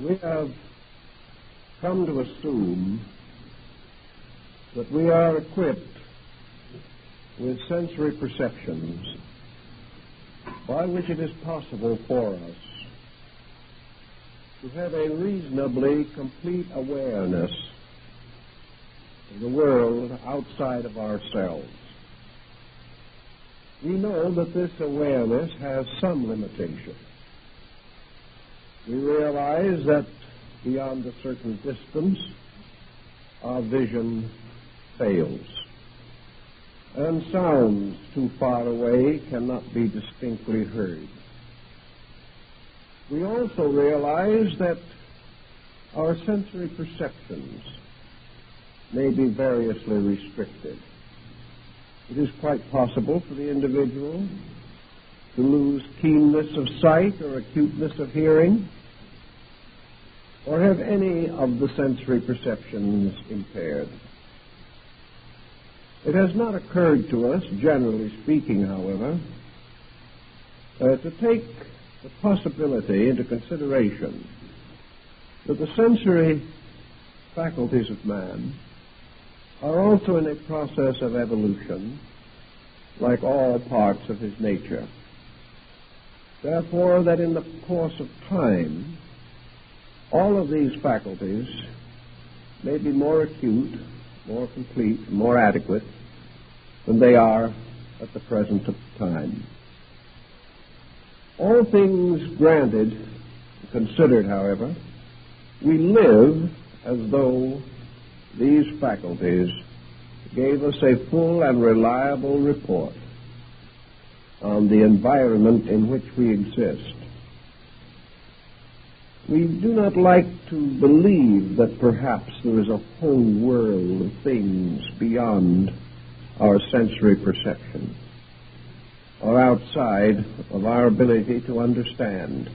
We have come to assume that we are equipped with sensory perceptions by which it is possible for us to have a reasonably complete awareness of the world outside of ourselves. We know that this awareness has some limitation. We realize that beyond a certain distance, our vision fails, and sounds too far away cannot be distinctly heard. We also realize that our sensory perceptions may be variously restricted. It is quite possible for the individual to lose keenness of sight or acuteness of hearing, or have any of the sensory perceptions impaired. It has not occurred to us, generally speaking, however, to take the possibility into consideration that the sensory faculties of man are also in a process of evolution, like all parts of his nature. Therefore, that in the course of time, all of these faculties may be more acute, more complete, more adequate than they are at the present time. All things granted, considered, however, we live as though these faculties gave us a full and reliable report on the environment in which we exist. We do not like to believe that perhaps there is a whole world of things beyond our sensory perception, or outside of our ability to understand.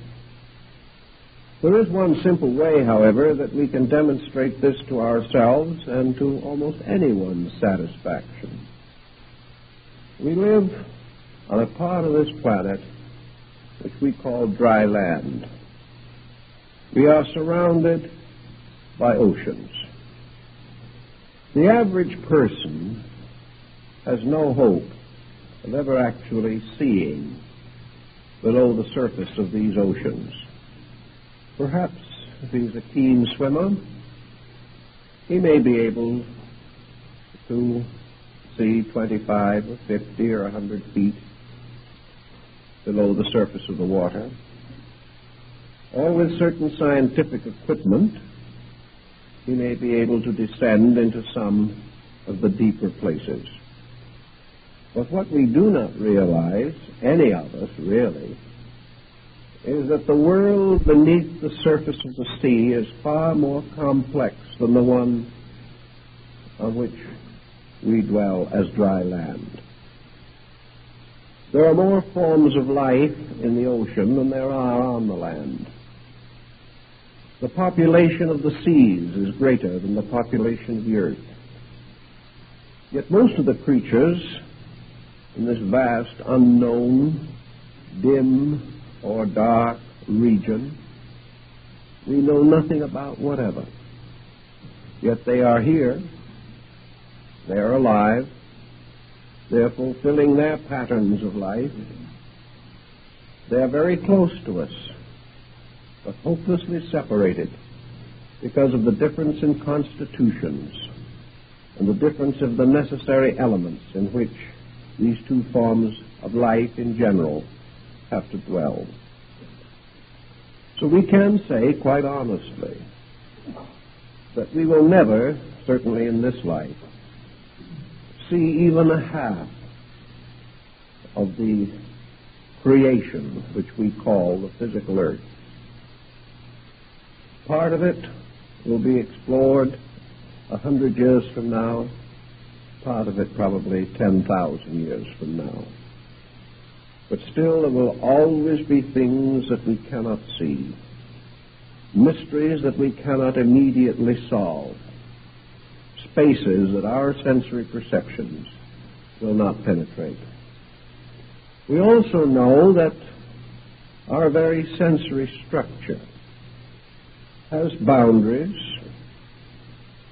There is one simple way, however, that we can demonstrate this to ourselves and to almost anyone's satisfaction. We live on a part of this planet which we call dry land. We are surrounded by oceans. The average person has no hope of ever actually seeing below the surface of these oceans. Perhaps, if he's a keen swimmer, he may be able to see 25 or 50 or 100 feet below the surface of the water. Or with certain scientific equipment, he may be able to descend into some of the deeper places. But what we do not realize, any of us really, is that the world beneath the surface of the sea is far more complex than the one on which we dwell as dry land. There are more forms of life in the ocean than there are on the land. The population of the seas is greater than the population of the earth. Yet most of the creatures in this vast, unknown, dim, or dark region we know nothing about whatever. Yet they are here, they are alive, they are fulfilling their patterns of life, they are very close to us, but hopelessly separated because of the difference in constitutions and the difference of the necessary elements in which these two forms of life in general have to dwell. So we can say quite honestly that we will never, certainly in this life, see even a half of the creation which we call the physical earth. Part of it will be explored 100 years from now, part of it probably 10,000 years from now. But still there will always be things that we cannot see, mysteries that we cannot immediately solve, spaces that our sensory perceptions will not penetrate. We also know that our very sensory structure has boundaries,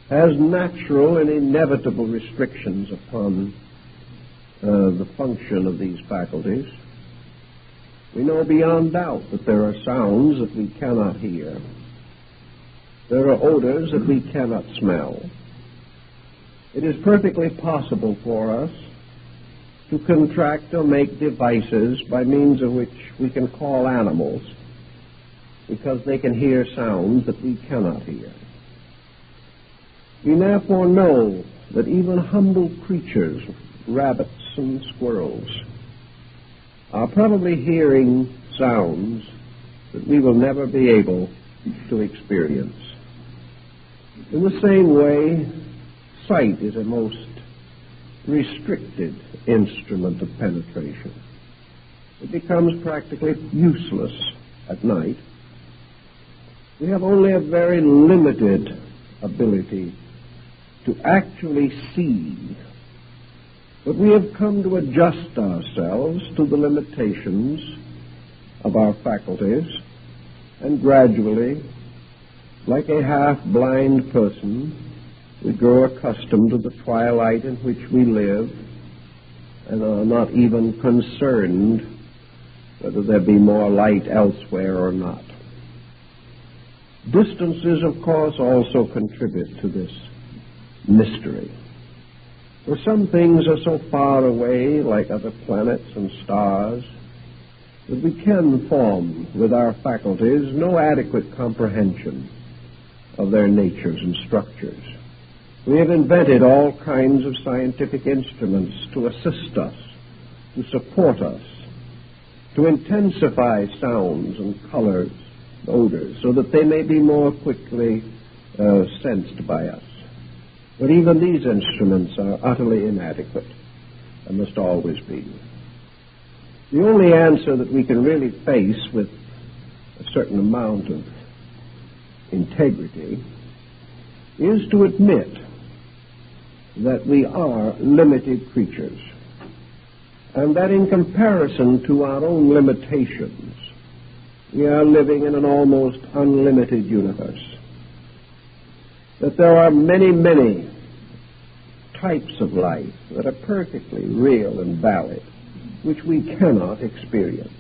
has natural and inevitable restrictions upon the function of these faculties. We know beyond doubt that there are sounds that we cannot hear. There are odors that we cannot smell. It is perfectly possible for us to contract or make devices by means of which we can call animals because they can hear sounds that we cannot hear. We therefore know that even humble creatures, rabbits and squirrels, are probably hearing sounds that we will never be able to experience. In the same way, sight is a most restricted instrument of penetration. It becomes practically useless at night. We have only a very limited ability to actually see, but we have come to adjust ourselves to the limitations of our faculties, and gradually, like a half-blind person, we grow accustomed to the twilight in which we live and are not even concerned whether there be more light elsewhere or not. Distances, of course, also contribute to this mystery. For some things are so far away, like other planets and stars, that we can form with our faculties no adequate comprehension of their natures and structures. We have invented all kinds of scientific instruments to assist us, to support us, to intensify sounds and colors, odors, so that they may be more quickly sensed by us. But even these instruments are utterly inadequate and must always be. The only answer that we can really face with a certain amount of integrity is to admit that we are limited creatures, and that in comparison to our own limitations, we are living in an almost unlimited universe. That there are many, many types of life that are perfectly real and valid, which we cannot experience.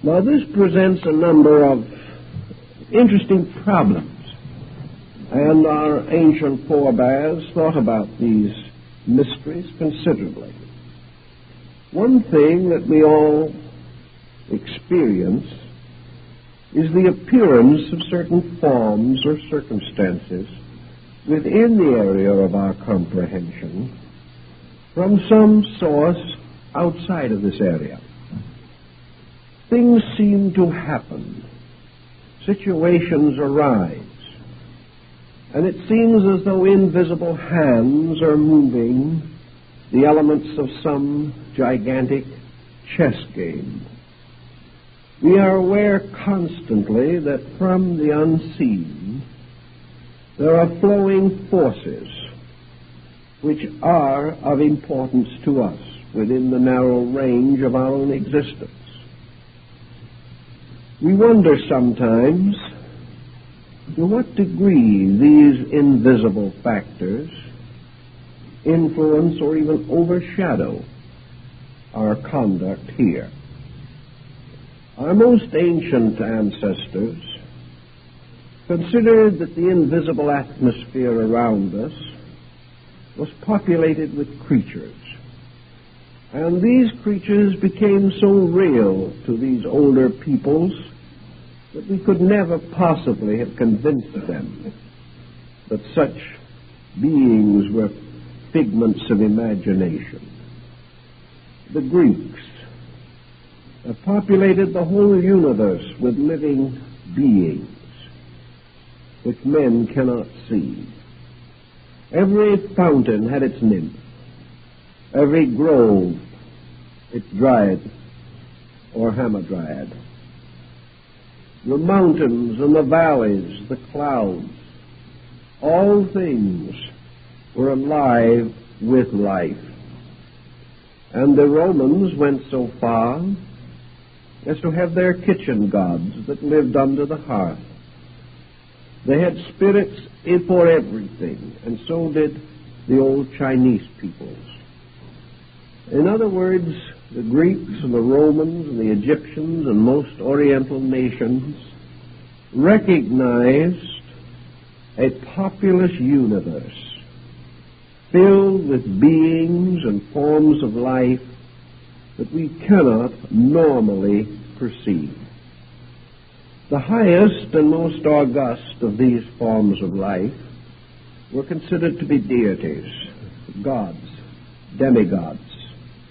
Now, this presents a number of interesting problems, and our ancient forebears thought about these mysteries considerably. One thing that we all experience is the appearance of certain forms or circumstances within the area of our comprehension from some source outside of this area. Things seem to happen. Situations arise. And it seems as though invisible hands are moving the elements of some gigantic chess game. We are aware constantly that from the unseen there are flowing forces which are of importance to us within the narrow range of our own existence. We wonder sometimes to what degree these invisible factors influence or even overshadow our conduct here. Our most ancient ancestors considered that the invisible atmosphere around us was populated with creatures, and these creatures became so real to these older peoples that we could never possibly have convinced them that such beings were figments of imagination. The Greeks have populated the whole universe with living beings which men cannot see. Every fountain had its nymph, every grove its dryad or hamadryad. The mountains and the valleys, the clouds, all things were alive with life. And the Romans went so far as to have their kitchen gods that lived under the hearth They had spirits for everything, and so did the old Chinese peoples. In other words, the Greeks and the Romans and the Egyptians and most Oriental nations recognized a populous universe filled with beings and forms of life that we cannot normally perceive. The highest and most august of these forms of life were considered to be deities, gods, demigods,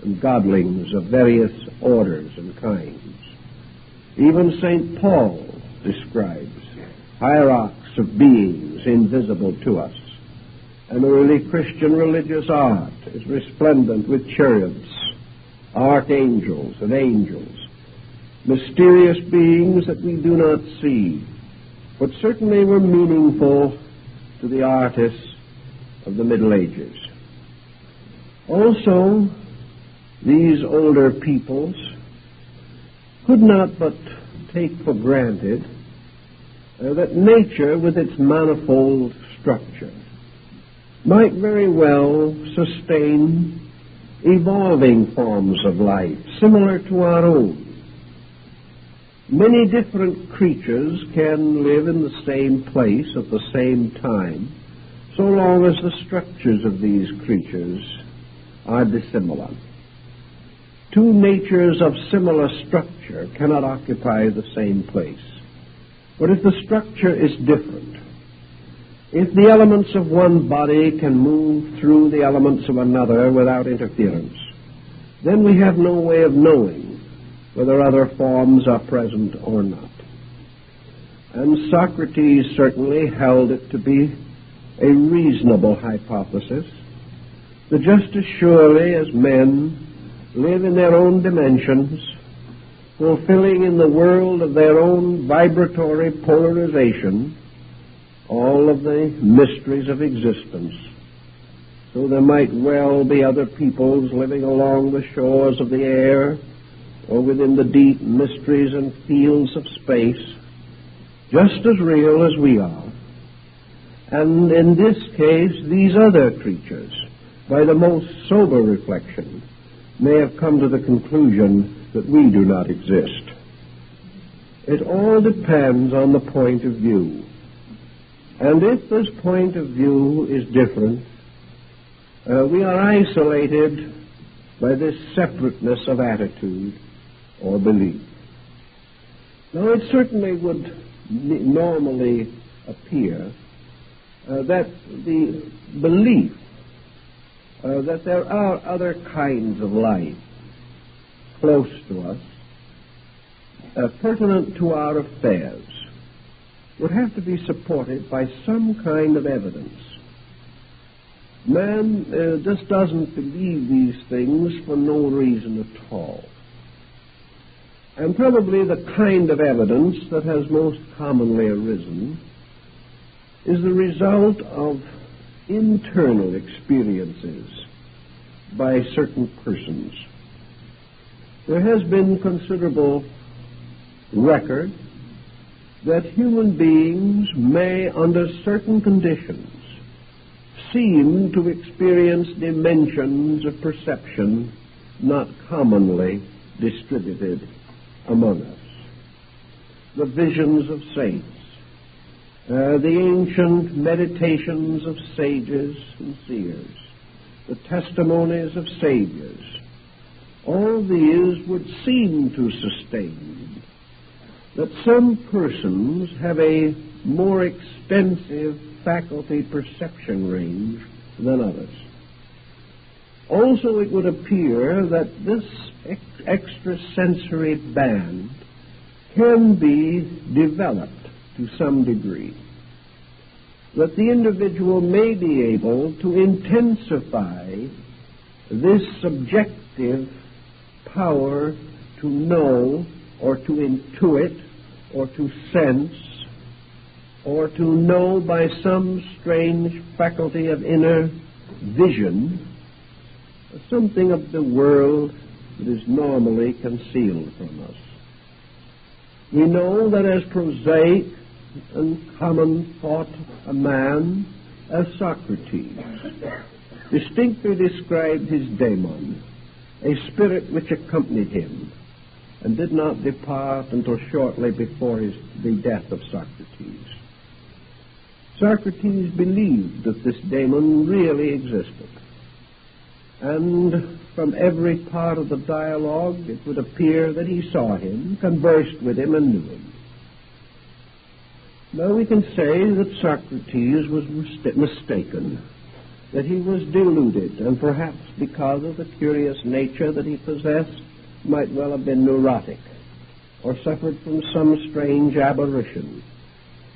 and godlings of various orders and kinds. Even St. Paul describes hierarchs of beings invisible to us, and the early Christian religious art is resplendent with cherubs, archangels, and angels, mysterious beings that we do not see, but certainly were meaningful to the artists of the Middle Ages. Also, these older peoples could not but take for granted that nature, with its manifold structure, might very well sustain evolving forms of life similar to our own. Many different creatures can live in the same place at the same time, so long as the structures of these creatures are dissimilar. Two natures of similar structure cannot occupy the same place. But if the structure is different, if the elements of one body can move through the elements of another without interference, then we have no way of knowing whether other forms are present or not. And Socrates certainly held it to be a reasonable hypothesis that just as surely as men live in their own dimensions, fulfilling in the world of their own vibratory polarization all of the mysteries of existence, so there might well be other peoples living along the shores of the air or within the deep mysteries and fields of space, just as real as we are. And in this case, these other creatures, by the most sober reflection, may have come to the conclusion that we do not exist. It all depends on the point of view. And if this point of view is different, we are isolated by this separateness of attitude or belief. Now, it certainly would normally appear that the belief that there are other kinds of life close to us, pertinent to our affairs, would have to be supported by some kind of evidence. Man just doesn't believe these things for no reason at all. And probably the kind of evidence that has most commonly arisen is the result of internal experiences by certain persons. There has been considerable record that human beings may, under certain conditions, seem to experience dimensions of perception not commonly distributed among us. The visions of saints, the ancient meditations of sages and seers, the testimonies of saviors, all these would seem to sustain that some persons have a more extensive faculty perception range than others. Also, it would appear that this extrasensory band can be developed to some degree, that the individual may be able to intensify this subjective power to know or to intuit or to sense or to know by some strange faculty of inner vision something of the world that is normally concealed from us. We know that as prosaic and common thought a man as Socrates distinctly described his daemon, a spirit which accompanied him and did not depart until shortly before the death of Socrates. Socrates believed that this daemon really existed, and from every part of the dialogue it would appear that he saw him, conversed with him, and knew him. Now we can say that Socrates was mistaken, that he was deluded, and perhaps because of the curious nature that he possessed, might well have been neurotic, or suffered from some strange aberration,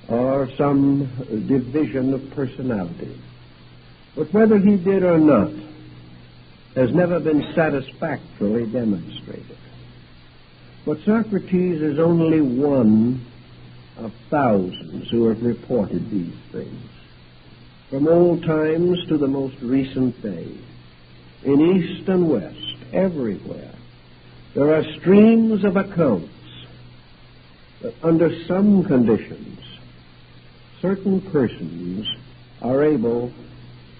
or some division of personality. But whether he did or not has never been satisfactorily demonstrated. But Socrates is only one of thousands who have reported these things, from old times to the most recent day. In East and West, everywhere, there are streams of accounts that under some conditions, certain persons are able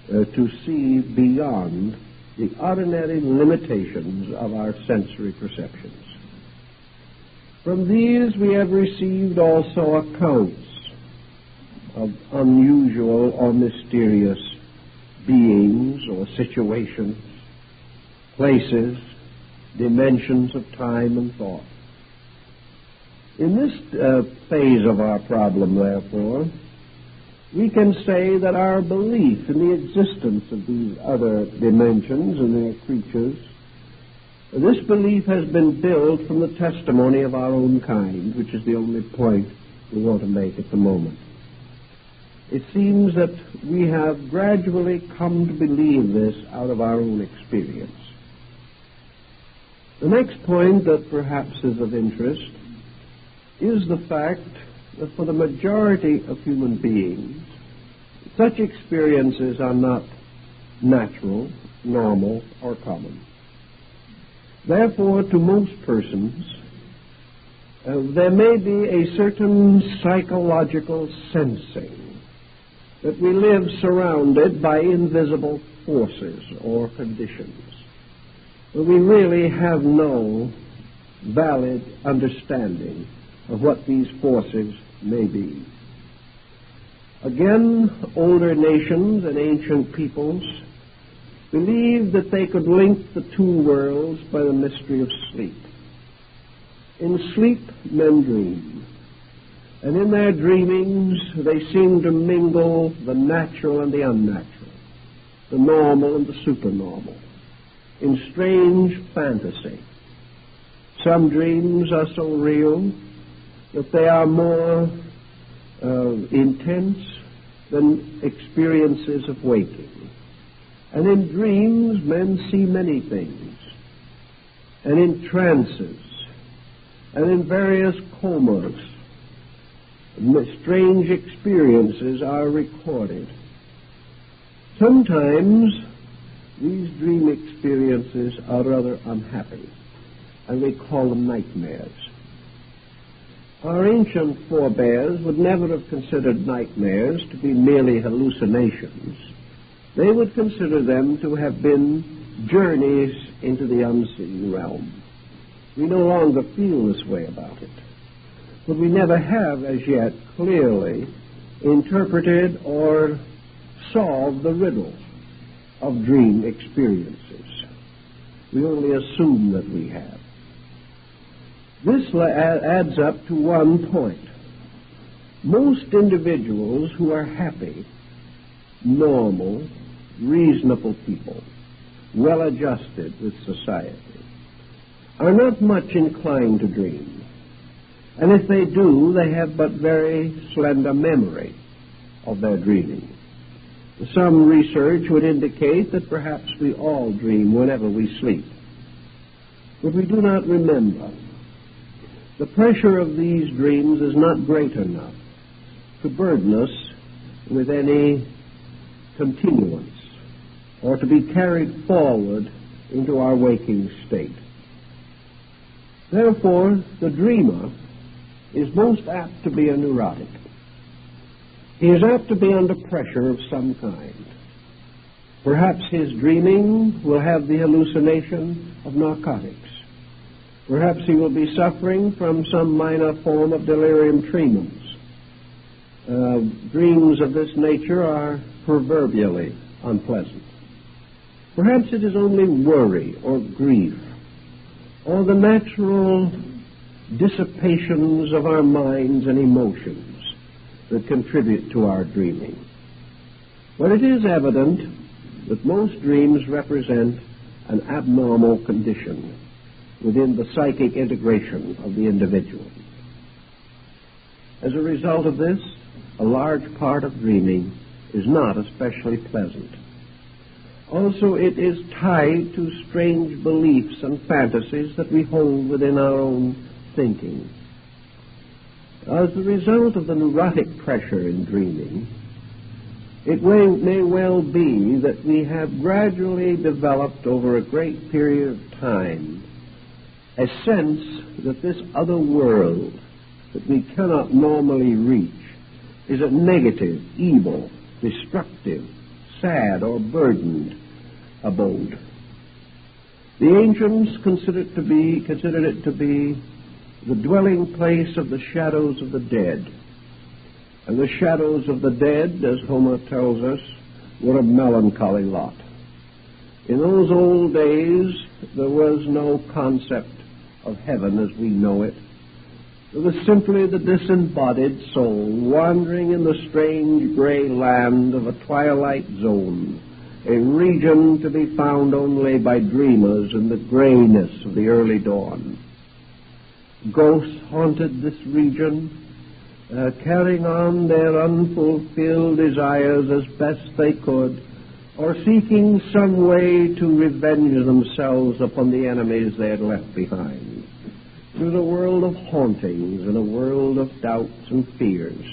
to see beyond the ordinary limitations of our sensory perceptions. From these we have received also accounts of unusual or mysterious beings or situations, places, dimensions of time and thought. In this phase of our problem, therefore, we can say that our belief in the existence of these other dimensions and their creatures, this belief has been built from the testimony of our own kind, which is the only point we want to make at the moment. It seems that we have gradually come to believe this out of our own experience. The next point that perhaps is of interest is the fact that for the majority of human beings, such experiences are not natural, normal, or common. Therefore, to most persons, there may be a certain psychological sensing that we live surrounded by invisible forces or conditions, but we really have no valid understanding of what these forces may be. Again, older nations and ancient peoples believed that they could link the two worlds by the mystery of sleep. In sleep, men dream, and in their dreamings they seem to mingle the natural and the unnatural, the normal and the supernormal, in strange fantasy. Some dreams are so real that they are more intense than experiences of waking. And in dreams, men see many things. And in trances, and in various comas, strange experiences are recorded. Sometimes these dream experiences are rather unhappy, and we call them nightmares. Our ancient forebears would never have considered nightmares to be merely hallucinations. They would consider them to have been journeys into the unseen realm. We no longer feel this way about it, but we never have as yet clearly interpreted or solved the riddle of dream experiences. We only assume that we have. This adds up to one point. Most individuals who are happy, normal, reasonable people, well adjusted with society, are not much inclined to dream. And if they do, they have but very slender memory of their dreaming. Some research would indicate that perhaps we all dream whenever we sleep, but we do not remember. The pressure of these dreams is not great enough to burden us with any continuance or to be carried forward into our waking state. Therefore, the dreamer is most apt to be a neurotic. he is apt to be under pressure of some kind. Perhaps his dreaming will have the hallucination of narcotics. Perhaps he will be suffering from some minor form of delirium tremens. Dreams of this nature are proverbially unpleasant. Perhaps it is only worry or grief or the natural dissipations of our minds and emotions that contribute to our dreaming. But it is evident that most dreams represent an abnormal condition within the psychic integration of the individual. As a result of this, a large part of dreaming is not especially pleasant. Also, it is tied to strange beliefs and fantasies that we hold within our own thinking. As a result of the neurotic pressure in dreaming, it may well be that we have gradually developed over a great period of time a sense that this other world that we cannot normally reach is a negative, evil, destructive, sad, or burdened abode. The ancients considered it to be the dwelling place of the shadows of the dead. And the shadows of the dead, as Homer tells us, were a melancholy lot. In those old days, there was no concept of heaven as we know it. It was simply the disembodied soul wandering in the strange gray land of a twilight zone, a region to be found only by dreamers in the grayness of the early dawn. Ghosts haunted this region, carrying on their unfulfilled desires as best they could, or seeking some way to revenge themselves upon the enemies they had left behind. It was a world of hauntings and a world of doubts and fears.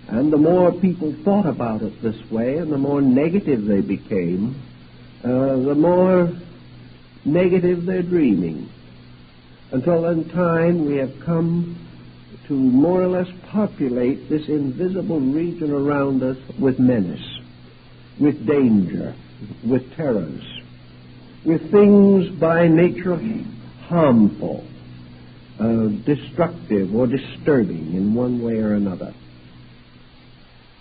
And the more people thought about it this way and the more negative they became, the more negative their dreaming. Until in time we have come to more or less populate this invisible region around us with menace, with danger, with terrors, with things by nature harmful, destructive or disturbing in one way or another.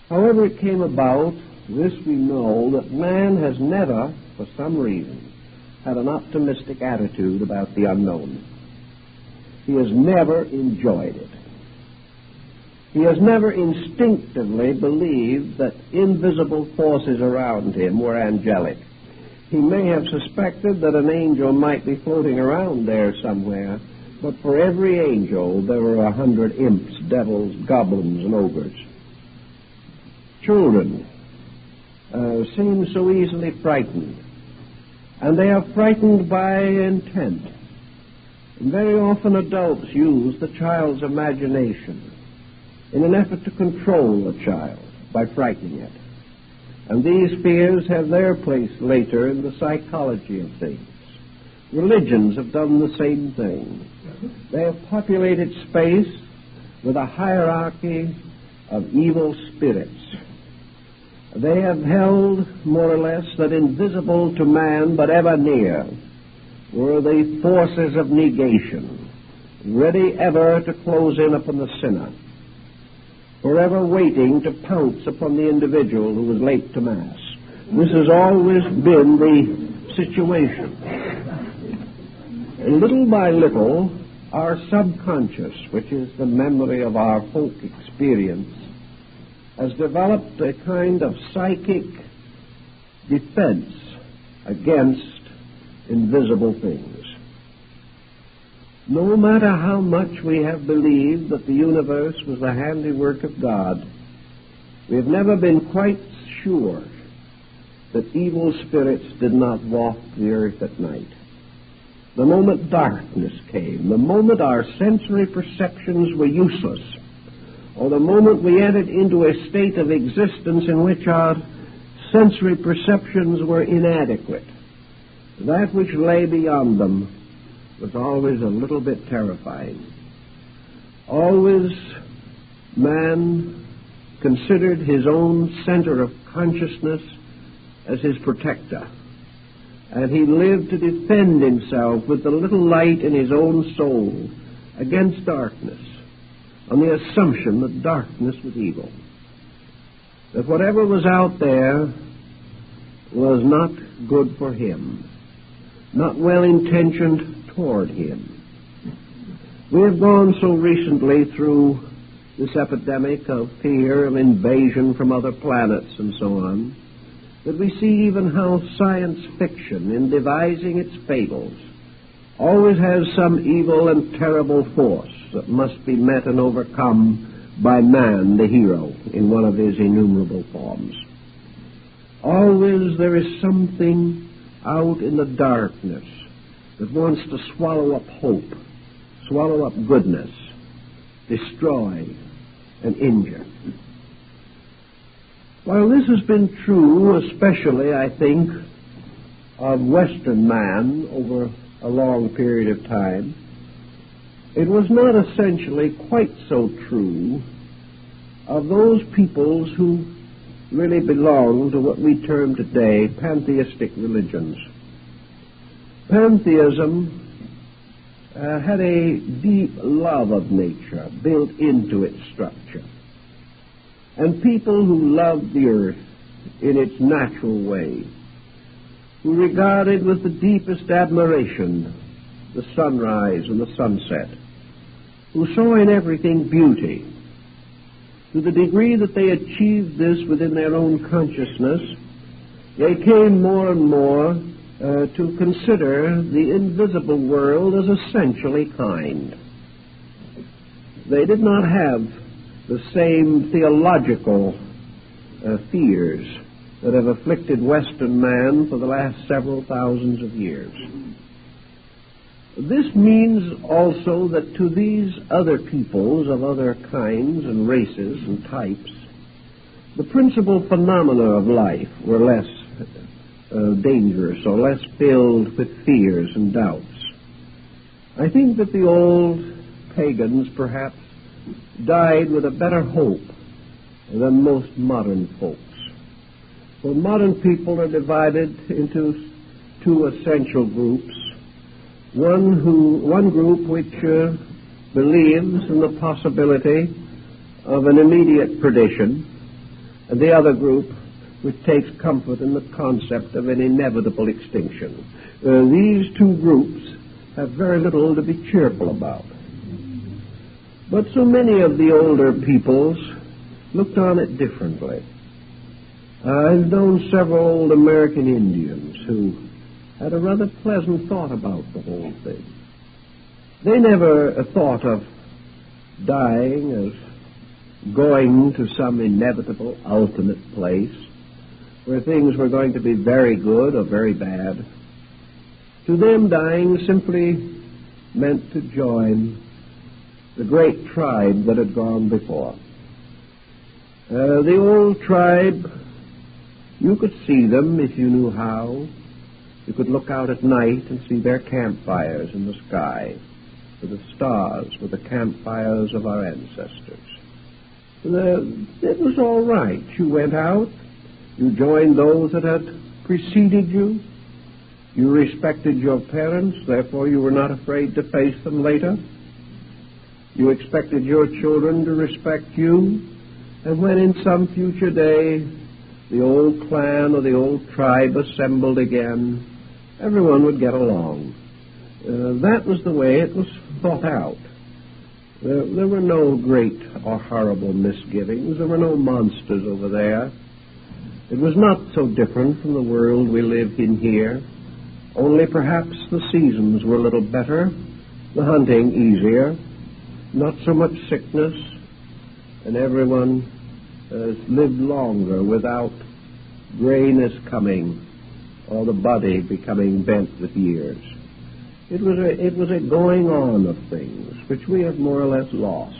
However it came about, this we know, that man has never, for some reason, had an optimistic attitude about the unknown. He has never enjoyed it. He has never instinctively believed that invisible forces around him were angelic. He may have suspected that an angel might be floating around there somewhere, but for every angel there were 100 imps, devils, goblins, and ogres. Children seem so easily frightened, and they are frightened by intent. And very often adults use the child's imagination in an effort to control the child by frightening it. And these fears have their place later in the psychology of things. Religions have done the same thing. They have populated space with a hierarchy of evil spirits. They have held, more or less, that invisible to man but ever near were the forces of negation, ready ever to close in upon the sinner, forever waiting to pounce upon the individual who was late to Mass. This has always been the situation. And little by little, our subconscious, which is the memory of our folk experience, has developed a kind of psychic defense against invisible things. No matter how much we have believed that the universe was the handiwork of God, we have never been quite sure that evil spirits did not walk the earth at night. The moment darkness came, the moment our sensory perceptions were useless, or the moment we entered into a state of existence in which our sensory perceptions were inadequate, that which lay beyond them was always a little bit terrifying. Always man considered his own center of consciousness as his protector. And he lived to defend himself with the little light in his own soul against darkness, on the assumption that darkness was evil. That whatever was out there was not good for him, not well-intentioned toward him. We have gone so recently through this epidemic of fear, of invasion from other planets and so on, that we see even how science fiction, in devising its fables, always has some evil and terrible force that must be met and overcome by man, the hero, in one of his innumerable forms. Always there is something out in the darkness that wants to swallow up hope, swallow up goodness, destroy and injure. While this has been true, especially, I think, of Western man over a long period of time, it was not essentially quite so true of those peoples who really belong to what we term today pantheistic religions. Pantheism had a deep love of nature built into its structure. And people who loved the earth in its natural way, who regarded with the deepest admiration the sunrise and the sunset, who saw in everything beauty, to the degree that they achieved this within their own consciousness, they came more and more to consider the invisible world as essentially kind. They did not have the same theological fears that have afflicted Western man for the last several thousands of years. This means also that to these other peoples of other kinds and races and types, the principal phenomena of life were less dangerous or less filled with fears and doubts. I think that the old pagans perhaps died with a better hope than most modern folks. For modern people are divided into two essential groups. One group which believes in the possibility of an immediate perdition, and the other group which takes comfort in the concept of an inevitable extinction. These two groups have very little to be cheerful about. But so many of the older peoples looked on it differently. I've known several old American Indians who had a rather pleasant thought about the whole thing. They never thought of dying as going to some inevitable ultimate place where things were going to be very good or very bad. To them, dying simply meant to join the great tribe that had gone before. The old tribe, you could see them if you knew how. You could look out at night and see their campfires in the sky, with the stars, with the campfires of our ancestors. It was all right. You went out, you joined those that had preceded you, you respected your parents, therefore you were not afraid to face them later. You expected your children to respect you, and when in some future day the old clan or the old tribe assembled again, everyone would get along. That was the way it was thought out. There were no great or horrible misgivings. There were no monsters over there. It was not so different from the world we live in here, only perhaps the seasons were a little better, the hunting easier, not so much sickness, and everyone lived longer without grayness coming or the body becoming bent with years. It was a going on of things which we have more or less lost.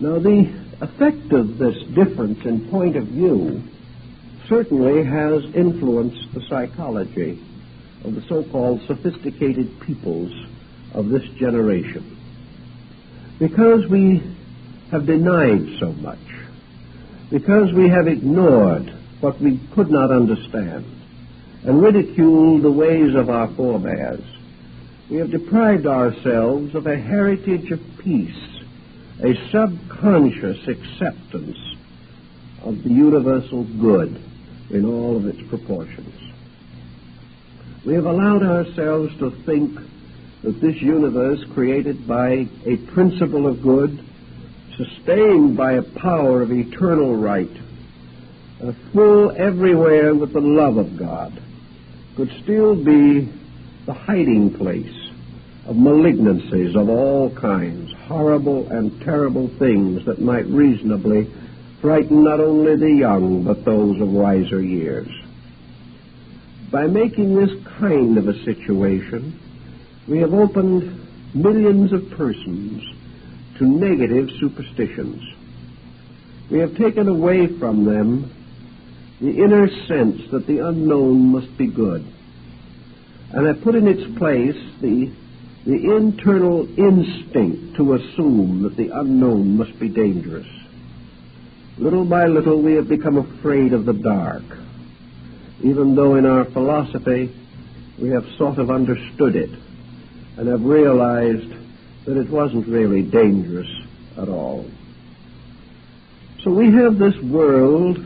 Now, the effect of this difference in point of view certainly has influenced the psychology of the so-called sophisticated peoples of this generation. Because we have denied so much, because we have ignored what we could not understand and ridiculed the ways of our forebears, we have deprived ourselves of a heritage of peace, a subconscious acceptance of the universal good in all of its proportions. We have allowed ourselves to think that this universe, created by a principle of good, sustained by a power of eternal right, full everywhere with the love of God, could still be the hiding place of malignancies of all kinds, horrible and terrible things that might reasonably frighten not only the young but those of wiser years. By making this kind of a situation, we have opened millions of persons to negative superstitions. We have taken away from them the inner sense that the unknown must be good, and have put in its place the internal instinct to assume that the unknown must be dangerous. Little by little we have become afraid of the dark, even though in our philosophy we have sort of understood it and have realized that it wasn't really dangerous at all. So we have this world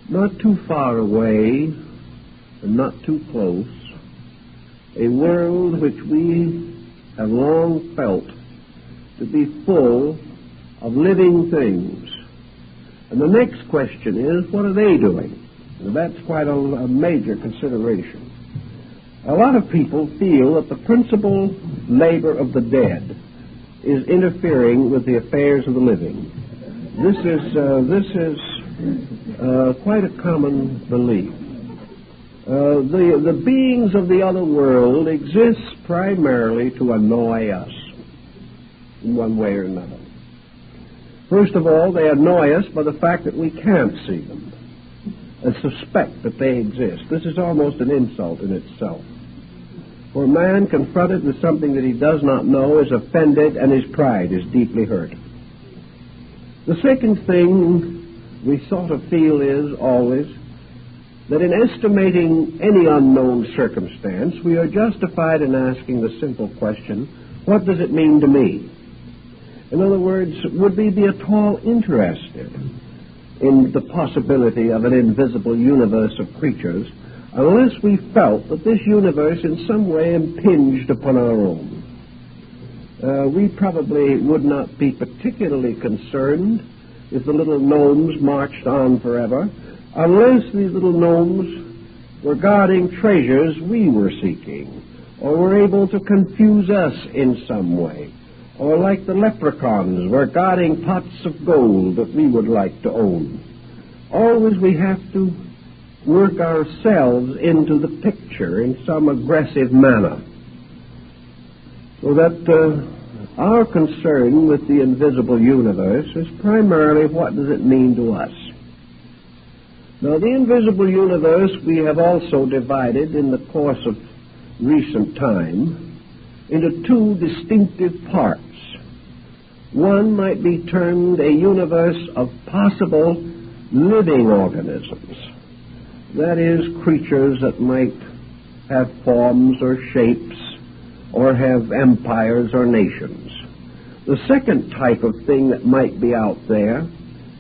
not too far away and not too close, a world which we have long felt to be full of living things. And the next question is, what are they doing? Now, that's quite a major consideration. A lot of people feel that the principal labor of the dead is interfering with the affairs of the living. This is quite a common belief. The beings of the other world exist primarily to annoy us in one way or another. First of all, they annoy us by the fact that we can't see them and suspect that they exist. This is almost an insult in itself. For a man confronted with something that he does not know is offended and his pride is deeply hurt. The second thing we sort of feel is always that in estimating any unknown circumstance, we are justified in asking the simple question, what does it mean to me? In other words, would we be at all interested in the possibility of an invisible universe of creatures unless we felt that this universe in some way impinged upon our own? We probably would not be particularly concerned if the little gnomes marched on forever, unless these little gnomes were guarding treasures we were seeking, or were able to confuse us in some way, or like the leprechauns were guarding pots of gold that we would like to own. Always we have to work ourselves into the picture in some aggressive manner, so that our concern with the invisible universe is primarily what does it mean to us. Now, the invisible universe we have also divided in the course of recent time into two distinctive parts. One might be termed a universe of possible living organisms. That is, creatures that might have forms or shapes or have empires or nations. The second type of thing that might be out there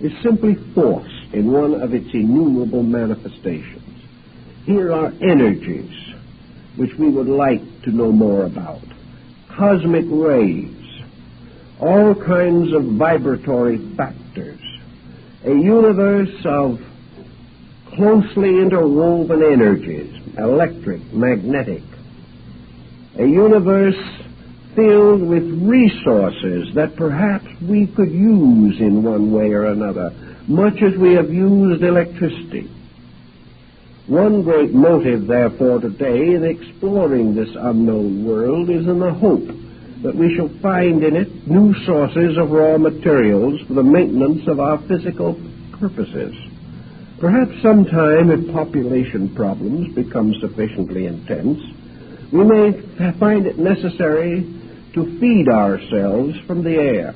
is simply force in one of its innumerable manifestations. Here are energies which we would like to know more about. Cosmic rays, all kinds of vibratory factors, a universe of closely interwoven energies, electric, magnetic, a universe filled with resources that perhaps we could use in one way or another, much as we have used electricity. One great motive, therefore, today in exploring this unknown world is in the hope that we shall find in it new sources of raw materials for the maintenance of our physical purposes. Perhaps sometime, if population problems become sufficiently intense, we may find it necessary to feed ourselves from the air.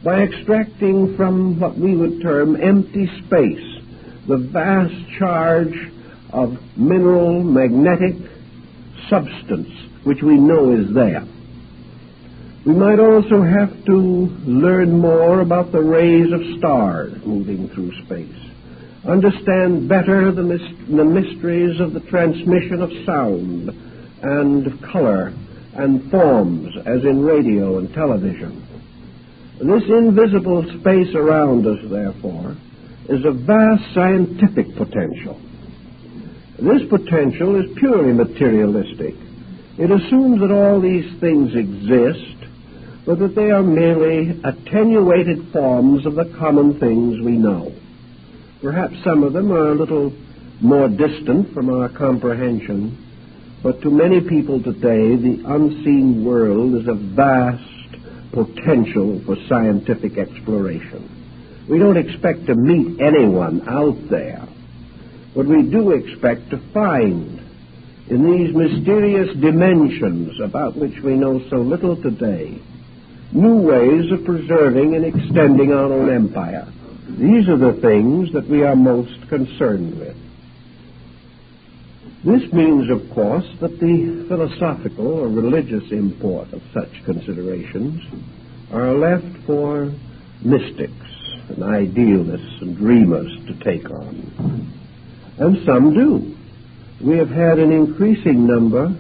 by extracting from what we would term empty space the vast charge of mineral magnetic substance which we know is there. We might also have to learn more about the rays of stars moving through space, understand better the mysteries of the transmission of sound and color and forms, as in radio and television. This invisible space around us, therefore, is a vast scientific potential. This potential is purely materialistic. It assumes that all these things exist, but that they are merely attenuated forms of the common things we know. Perhaps some of them are a little more distant from our comprehension, but to many people today, the unseen world is a vast potential for scientific exploration. We don't expect to meet anyone out there, but we do expect to find in these mysterious dimensions about which we know so little today new ways of preserving and extending our own empire. These are the things that we are most concerned with. This means, of course, that the philosophical or religious import of such considerations are left for mystics and idealists and dreamers to take on. And some do. We have had an increasing number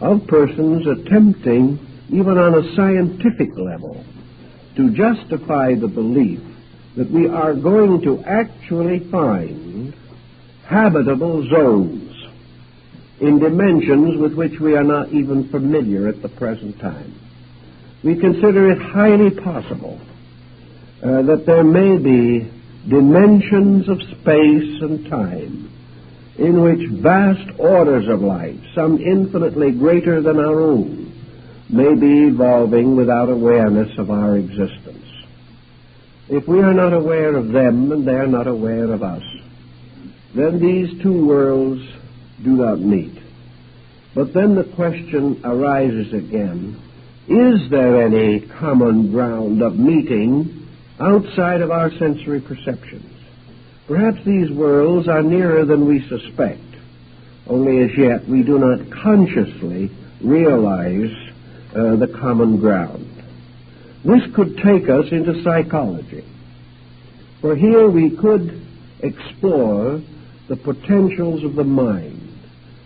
of persons attempting, even on a scientific level, to justify the belief that we are going to actually find habitable zones in dimensions with which we are not even familiar at the present time. We consider it highly possible that there may be dimensions of space and time in which vast orders of life, some infinitely greater than our own, may be evolving without awareness of our existence. If we are not aware of them and they are not aware of us, then these two worlds do not meet. But then the question arises again, is there any common ground of meeting outside of our sensory perceptions? Perhaps these worlds are nearer than we suspect, only as yet we do not consciously realize the common ground. This could take us into psychology, for here we could explore the potentials of the mind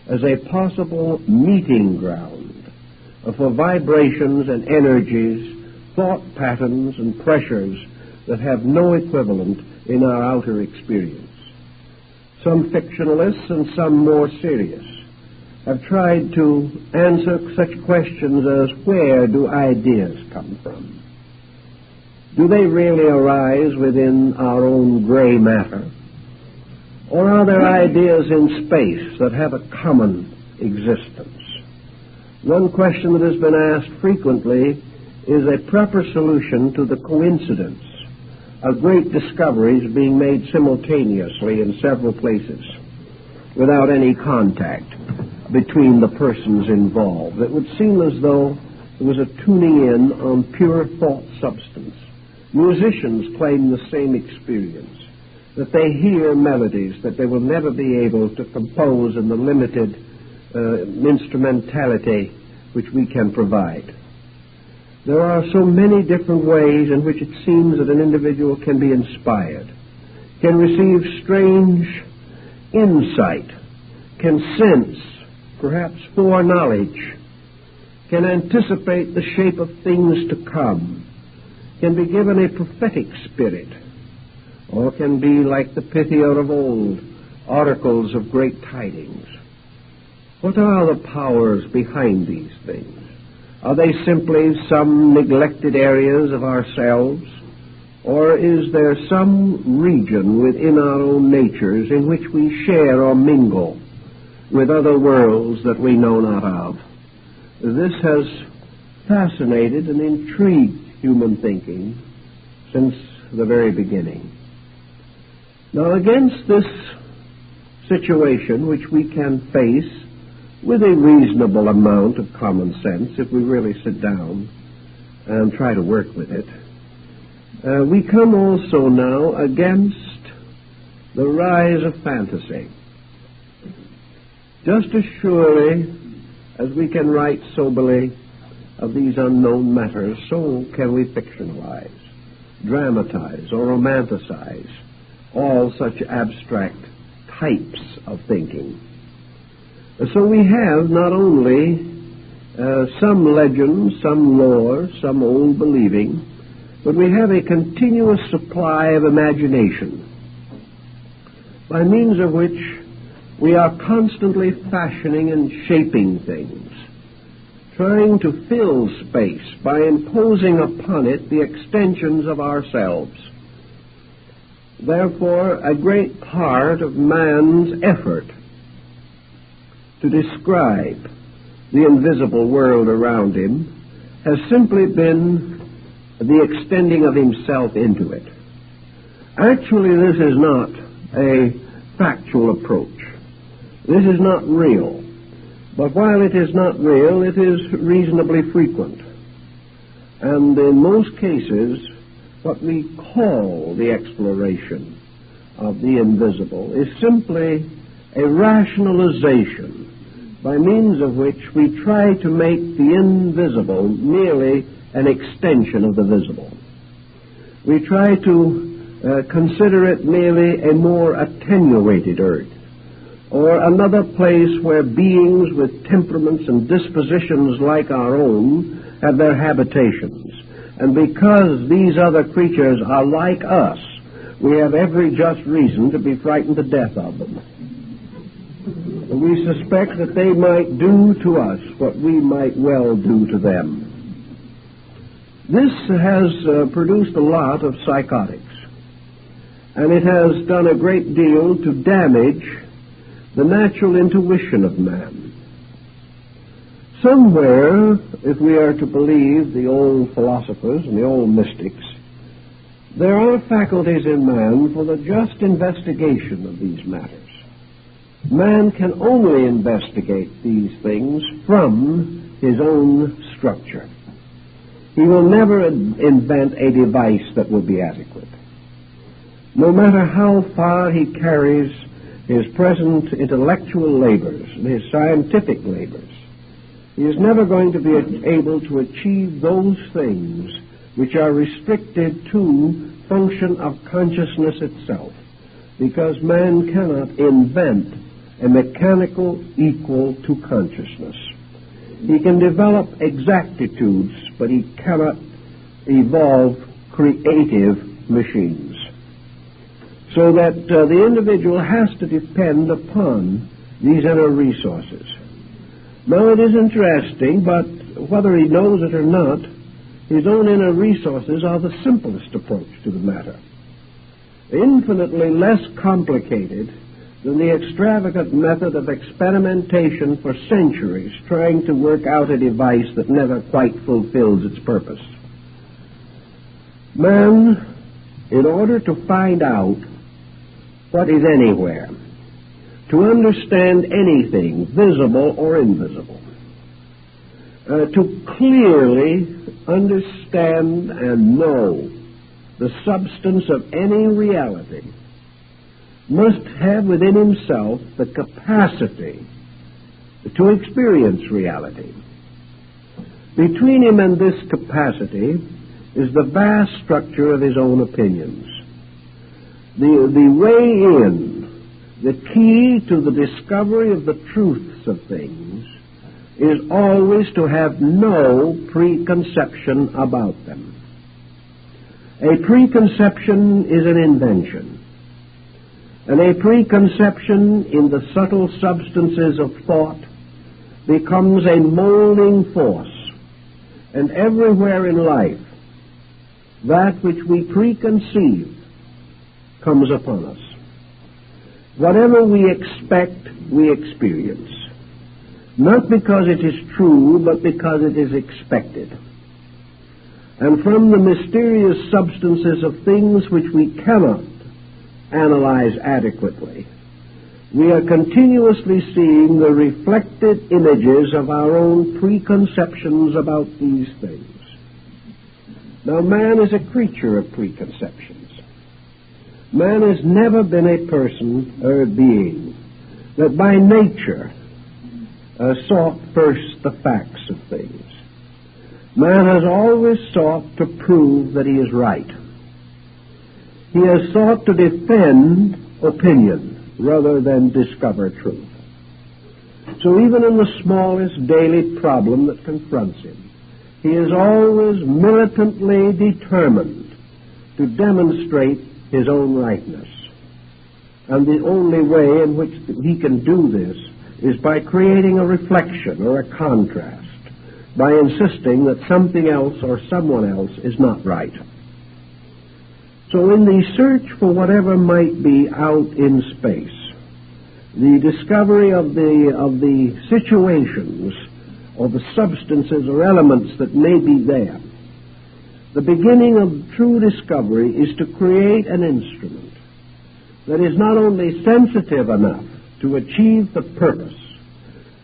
as a possible meeting ground for vibrations and energies, thought patterns and pressures that have no equivalent in our outer experience. Some fictionalists and some more serious have tried to answer such questions as, where do ideas come from? Do they really arise within our own gray matter? Or are there ideas in space that have a common existence? One question that has been asked frequently is a proper solution to the coincidence of great discoveries being made simultaneously in several places without any contact between the persons involved. It would seem as though there was a tuning in on pure thought substance. Musicians claim the same experience, that they hear melodies that they will never be able to compose in the limited instrumentality which we can provide. There are so many different ways in which it seems that an individual can be inspired, can receive strange insight, can sense, perhaps foreknowledge, can anticipate the shape of things to come, can be given a prophetic spirit, or can be like the Pythia of old, oracles of great tidings. What are the powers behind these things? Are they simply some neglected areas of ourselves, or is there some region within our own natures in which we share or mingle with other worlds that we know not of? This has fascinated and intrigued human thinking since the very beginning. Now, against this situation, which we can face with a reasonable amount of common sense if we really sit down and try to work with it, We come also now against the rise of fantasy. Just as surely as we can write soberly of these unknown matters, so can we fictionalize, dramatize, or romanticize all such abstract types of thinking. So we have not only some legends, some lore, some old believing, but we have a continuous supply of imagination, by means of which we are constantly fashioning and shaping things, trying to fill space by imposing upon it the extensions of ourselves. Therefore, a great part of man's effort to describe the invisible world around him has simply been the extending of himself into it. Actually, this is not a factual approach. This is not real. But while it is not real, it is reasonably frequent. And in most cases, what we call the exploration of the invisible is simply a rationalization by means of which we try to make the invisible merely an extension of the visible. We try to consider it merely a more attenuated earth, or another place where beings with temperaments and dispositions like our own have their habitations. And because these other creatures are like us, we have every just reason to be frightened to death of them. We suspect that they might do to us what we might well do to them. This has produced a lot of psychotics, and it has done a great deal to damage the natural intuition of man. Somewhere, if we are to believe the old philosophers and the old mystics, there are faculties in man for the just investigation of these matters. Man can only investigate these things from his own structure. He will never invent a device that will be adequate. No matter how far he carries his present intellectual labors and his scientific labors, he is never going to be able to achieve those things which are restricted to function of consciousness itself, because man cannot invent a mechanical equal to consciousness. He can develop exactitudes, but he cannot evolve creative machines. So that the individual has to depend upon these inner resources. Now, it is interesting, but whether he knows it or not, his own inner resources are the simplest approach to the matter. Infinitely less complicated than the extravagant method of experimentation for centuries trying to work out a device that never quite fulfills its purpose. Man, in order to find out what is anywhere, to understand anything, visible or invisible, to clearly understand and know the substance of any reality, must have within himself the capacity to experience reality. Between him and this capacity is the vast structure of his own opinions. The way in, the key to the discovery of the truths of things is always to have no preconception about them. A preconception is an invention. And a preconception in the subtle substances of thought becomes a molding force. And everywhere in life, that which we preconceive comes upon us. Whatever we expect, we experience. Not because it is true, but because it is expected. And from the mysterious substances of things which we cannot analyze adequately, we are continuously seeing the reflected images of our own preconceptions about these things. Now, man is a creature of preconceptions. Man has never been a person or a being that by nature sought first the facts of things. Man has always sought to prove that he is right. He has sought to defend opinion rather than discover truth. So even in the smallest daily problem that confronts him, he is always militantly determined to demonstrate his own rightness. And the only way in which he can do this is by creating a reflection or a contrast, by insisting that something else or someone else is not right. So in the search for whatever might be out in space, the discovery of the situations or the substances or elements that may be there, the beginning of true discovery is to create an instrument that is not only sensitive enough to achieve the purpose,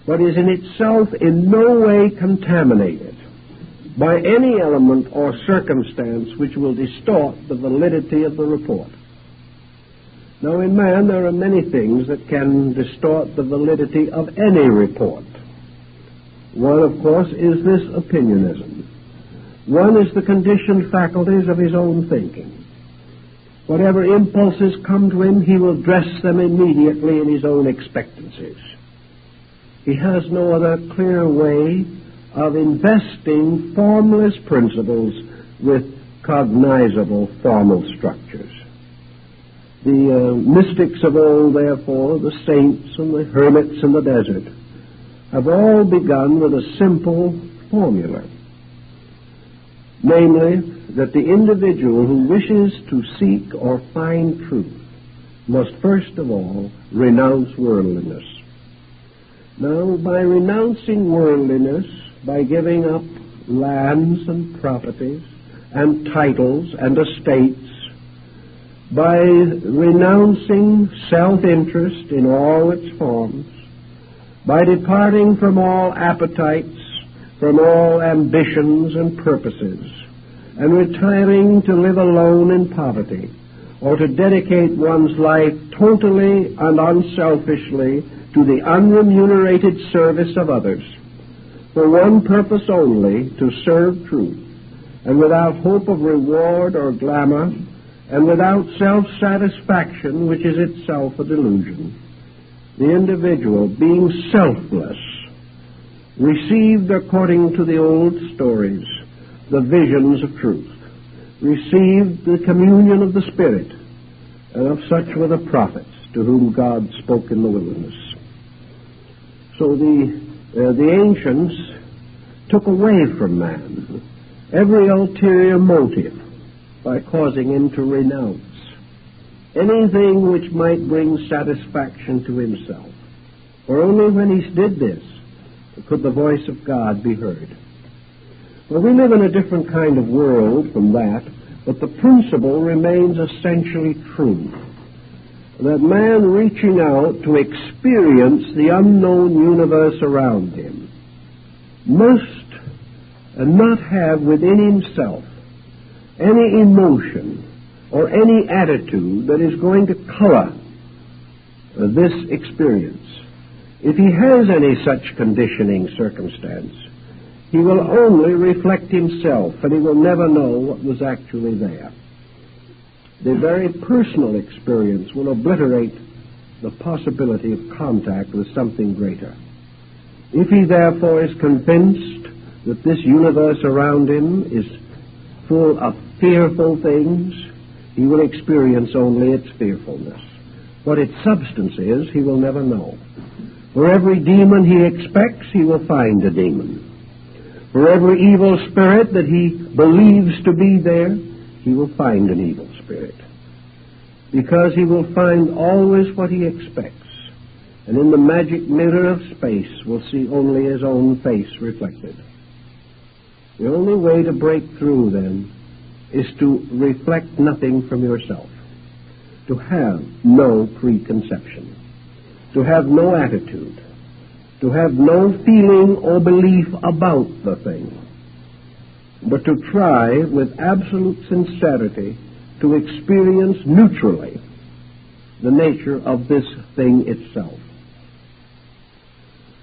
but is in itself in no way contaminated by any element or circumstance which will distort the validity of the report. Now, in man, there are many things that can distort the validity of any report. One, of course, is this opinionism. One is the conditioned faculties of his own thinking. Whatever impulses come to him, he will dress them immediately in his own expectancies. He has no other clear way of investing formless principles with cognizable formal structures. The mystics of old, therefore, the saints and the hermits in the desert, have all begun with a simple formula, namely, that the individual who wishes to seek or find truth must first of all renounce worldliness. Now, by renouncing worldliness, by giving up lands and properties and titles and estates, by renouncing self-interest in all its forms, by departing from all appetites, from all ambitions and purposes, and retiring to live alone in poverty, or to dedicate one's life totally and unselfishly to the unremunerated service of others, for one purpose only, to serve truth, and without hope of reward or glamour, and without self-satisfaction, which is itself a delusion, the individual, being selfless, received, according to the old stories, the visions of truth, received the communion of the Spirit, and of such were the prophets to whom God spoke in the wilderness. So the ancients took away from man every ulterior motive by causing him to renounce anything which might bring satisfaction to himself. For only when he did this could the voice of God be heard. Well, we live in a different kind of world from that, but the principle remains essentially true. That man reaching out to experience the unknown universe around him must not have within himself any emotion or any attitude that is going to color this experience. If he has any such conditioning circumstance, he will only reflect himself, and he will never know what was actually there. The very personal experience will obliterate the possibility of contact with something greater. If he therefore is convinced that this universe around him is full of fearful things, he will experience only its fearfulness. What its substance is, he will never know. For every demon he expects, he will find a demon. For every evil spirit that he believes to be there, he will find an evil spirit. Because he will find always what he expects, and in the magic mirror of space will see only his own face reflected. The only way to break through, then, is to reflect nothing from yourself, to have no preconception, to have no attitude, to have no feeling or belief about the thing. but to try with absolute sincerity to experience neutrally the nature of this thing itself.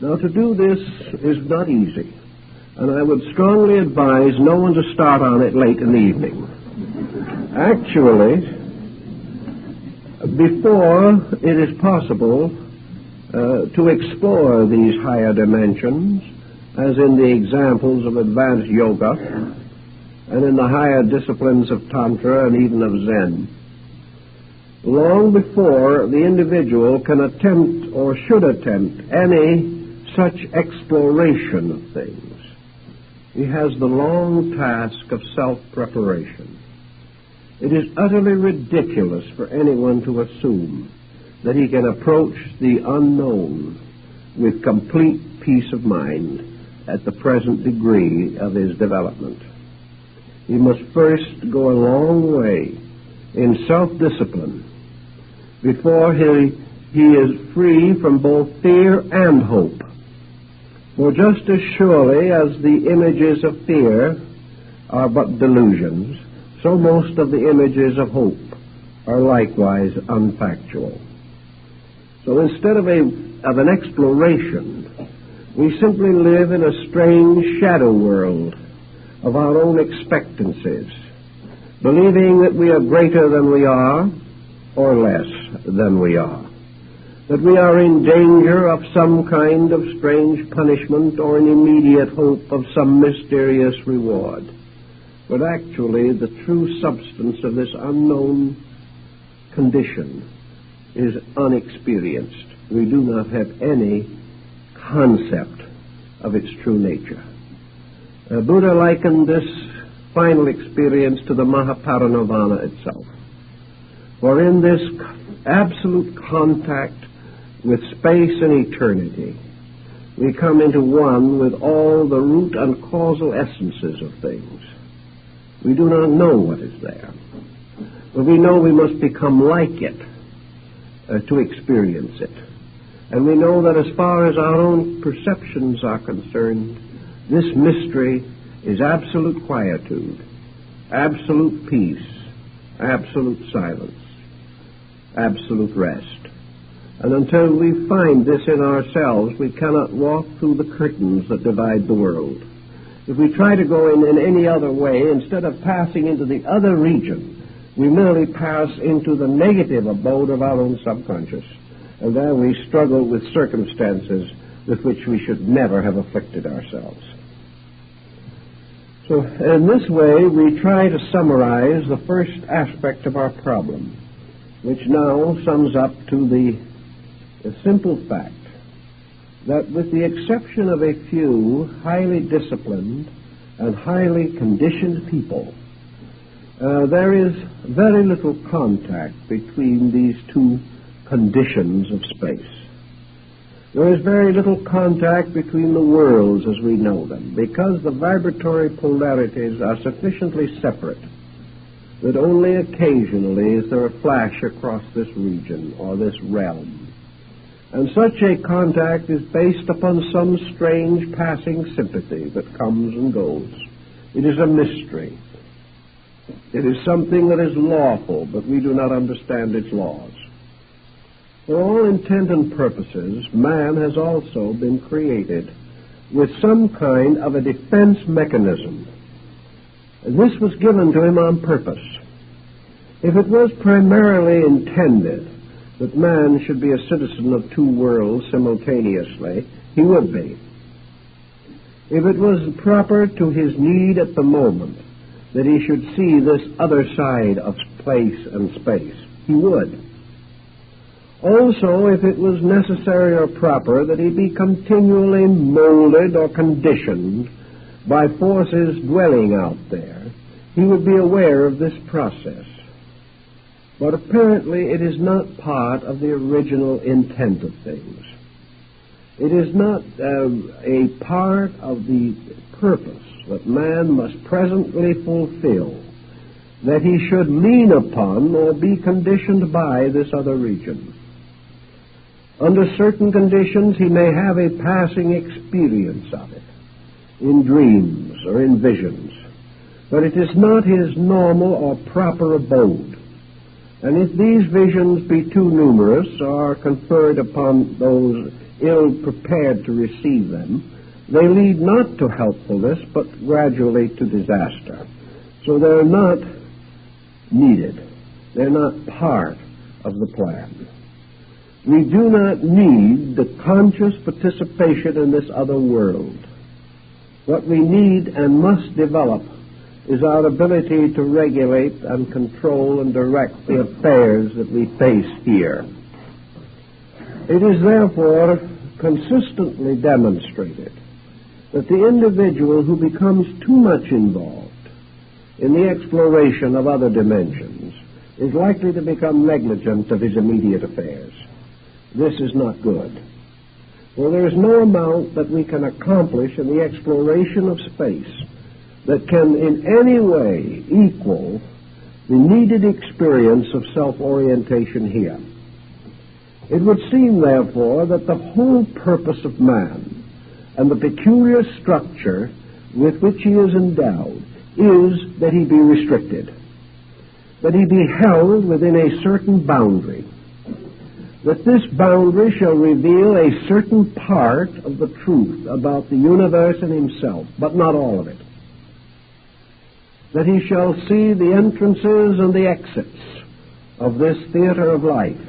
Now, to do this is not easy, and I would strongly advise no one to start on it late in the evening. Actually, before it is possible to explore these higher dimensions, as in the examples of advanced yoga and in the higher disciplines of Tantra and even of Zen, long before the individual can attempt or should attempt any such exploration of things, he has the long task of self-preparation. It is utterly ridiculous for anyone to assume that he can approach the unknown with complete peace of mind at the present degree of his development. He must first go a long way in self-discipline before he is free from both fear and hope. For just as surely as the images of fear are but delusions, so most of the images of hope are likewise unfactual. So instead of an exploration, we simply live in a strange shadow world of our own expectancies, believing that we are greater than we are or less than we are, that we are in danger of some kind of strange punishment or an immediate hope of some mysterious reward. But actually, the true substance of this unknown condition is unexperienced. We do not have any concept of its true nature. Buddha likened this final experience to the Mahaparinirvana itself. For in this absolute contact with space and eternity, we come into one with all the root and causal essences of things. We do not know what is there, but we know we must become like it to experience it. And we know that as far as our own perceptions are concerned, this mystery is absolute quietude, absolute peace, absolute silence, absolute rest. And until we find this in ourselves, we cannot walk through the curtains that divide the world. If we try to go in any other way, instead of passing into the other region, we merely pass into the negative abode of our own subconscious. And there we struggle with circumstances with which we should never have afflicted ourselves. So in this way, we try to summarize the first aspect of our problem, which now sums up to the simple fact that with the exception of a few highly disciplined and highly conditioned people, there is very little contact between these two conditions of space. There is very little contact between the worlds as we know them, because the vibratory polarities are sufficiently separate that only occasionally is there a flash across this region or this realm. And such a contact is based upon some strange passing sympathy that comes and goes. It is a mystery. It is something that is lawful, but we do not understand its laws. For all intent and purposes, man has also been created with some kind of a defense mechanism. And this was given to him on purpose. If it was primarily intended that man should be a citizen of two worlds simultaneously, he would be. If it was proper to his need at the moment that he should see this other side of place and space, he would. Also, if it was necessary or proper that he be continually molded or conditioned by forces dwelling out there, he would be aware of this process. But apparently it is not part of the original intent of things. It is not a part of the purpose that man must presently fulfill, that he should lean upon or be conditioned by this other region. Under certain conditions, he may have a passing experience of it, in dreams or in visions. but it is not his normal or proper abode. And if these visions be too numerous or conferred upon those ill-prepared to receive them, they lead not to helpfulness, but gradually to disaster. So they're not needed. They're not part of the plan. We do not need the conscious participation in this other world. What we need and must develop is our ability to regulate and control and direct the affairs that we face here. It is therefore consistently demonstrated that the individual who becomes too much involved in the exploration of other dimensions is likely to become negligent of his immediate affairs. This is not good. For there is no amount that we can accomplish in the exploration of space that can in any way equal the needed experience of self-orientation here. It would seem, therefore, that the whole purpose of man and the peculiar structure with which he is endowed is that he be restricted, that he be held within a certain boundary, that this boundary shall reveal a certain part of the truth about the universe and himself, but not all of it, that he shall see the entrances and the exits of this theater of life,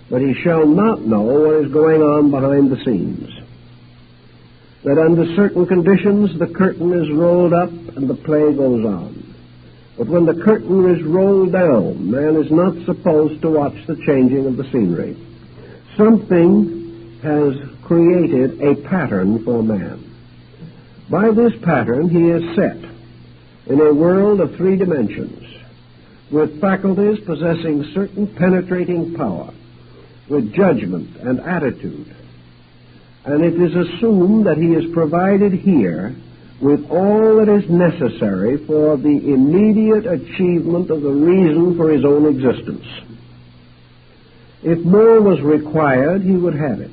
but he shall not know what is going on behind the scenes, that under certain conditions the curtain is rolled up and the play goes on. But when the curtain is rolled down, man is not supposed to watch the changing of the scenery. Something has created a pattern for man. By this pattern he is set in a world of three dimensions, with faculties possessing certain penetrating power, with judgment and attitude. And it is assumed that he is provided here with all that is necessary for the immediate achievement of the reason for his own existence. If more was required, he would have it.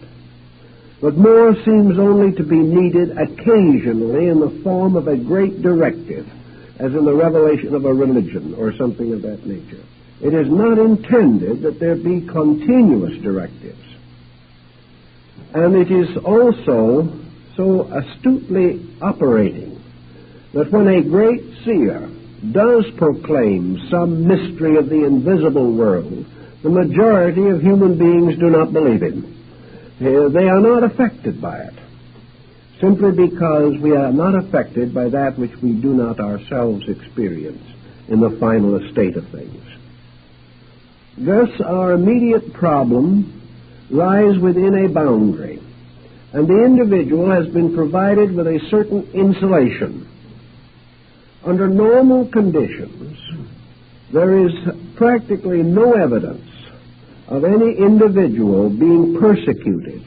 But more seems only to be needed occasionally in the form of a great directive, as in the revelation of a religion or something of that nature. It is not intended that there be continuous directives. And it is also so astutely operating that when a great seer does proclaim some mystery of the invisible world, the majority of human beings do not believe him. They are not affected by it, simply because we are not affected by that which we do not ourselves experience in the final estate of things. Thus, our immediate problem lies within a boundary, and the individual has been provided with a certain insulation. Under normal conditions, there is practically no evidence of any individual being persecuted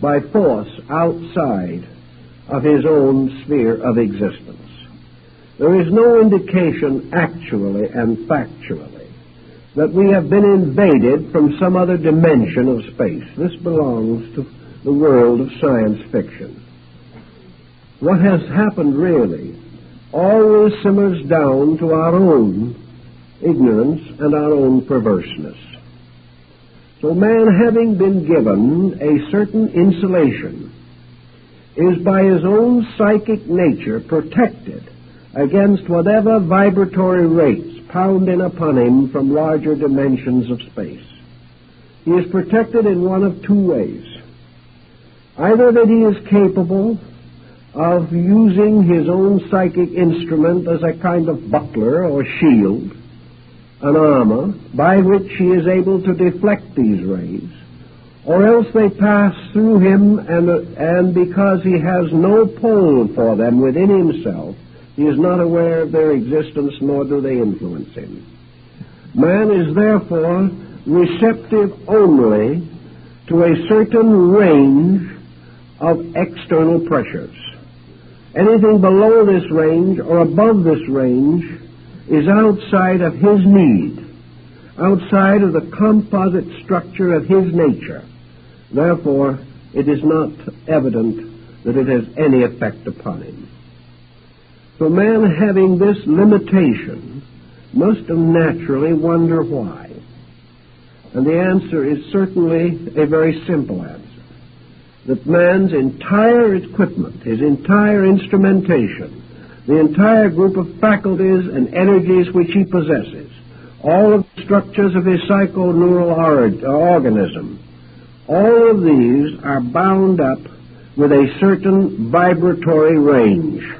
by force outside of his own sphere of existence. There is no indication actually and factually that we have been invaded from some other dimension of space. This belongs to the world of science fiction. What has happened really always simmers down to our own ignorance and our own perverseness. So man, having been given a certain insulation, is by his own psychic nature protected against whatever vibratory rates pound in upon him from larger dimensions of space. He is protected in one of two ways. Either that he is capable of using his own psychic instrument as a kind of buckler or shield, an armor, by which he is able to deflect these rays, or else they pass through him, and because he has no pole for them within himself, he is not aware of their existence, nor do they influence him. Man is therefore receptive only to a certain range of external pressures. Anything below this range or above this range is outside of his need, outside of the composite structure of his nature. Therefore, it is not evident that it has any effect upon him. So man, having this limitation, must naturally wonder why. And the answer is certainly a very simple answer. That man's entire equipment, his entire instrumentation, the entire group of faculties and energies which he possesses, all of the structures of his psychoneural organism, all of these are bound up with a certain vibratory range.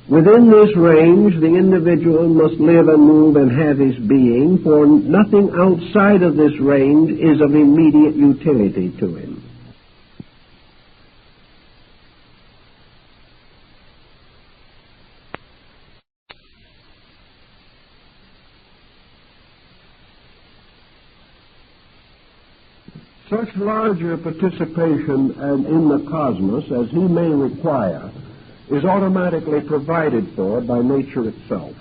Within this range, the individual must live and move and have his being, for nothing outside of this range is of immediate utility to him. Such larger participation in the cosmos as he may require is automatically provided for by nature itself,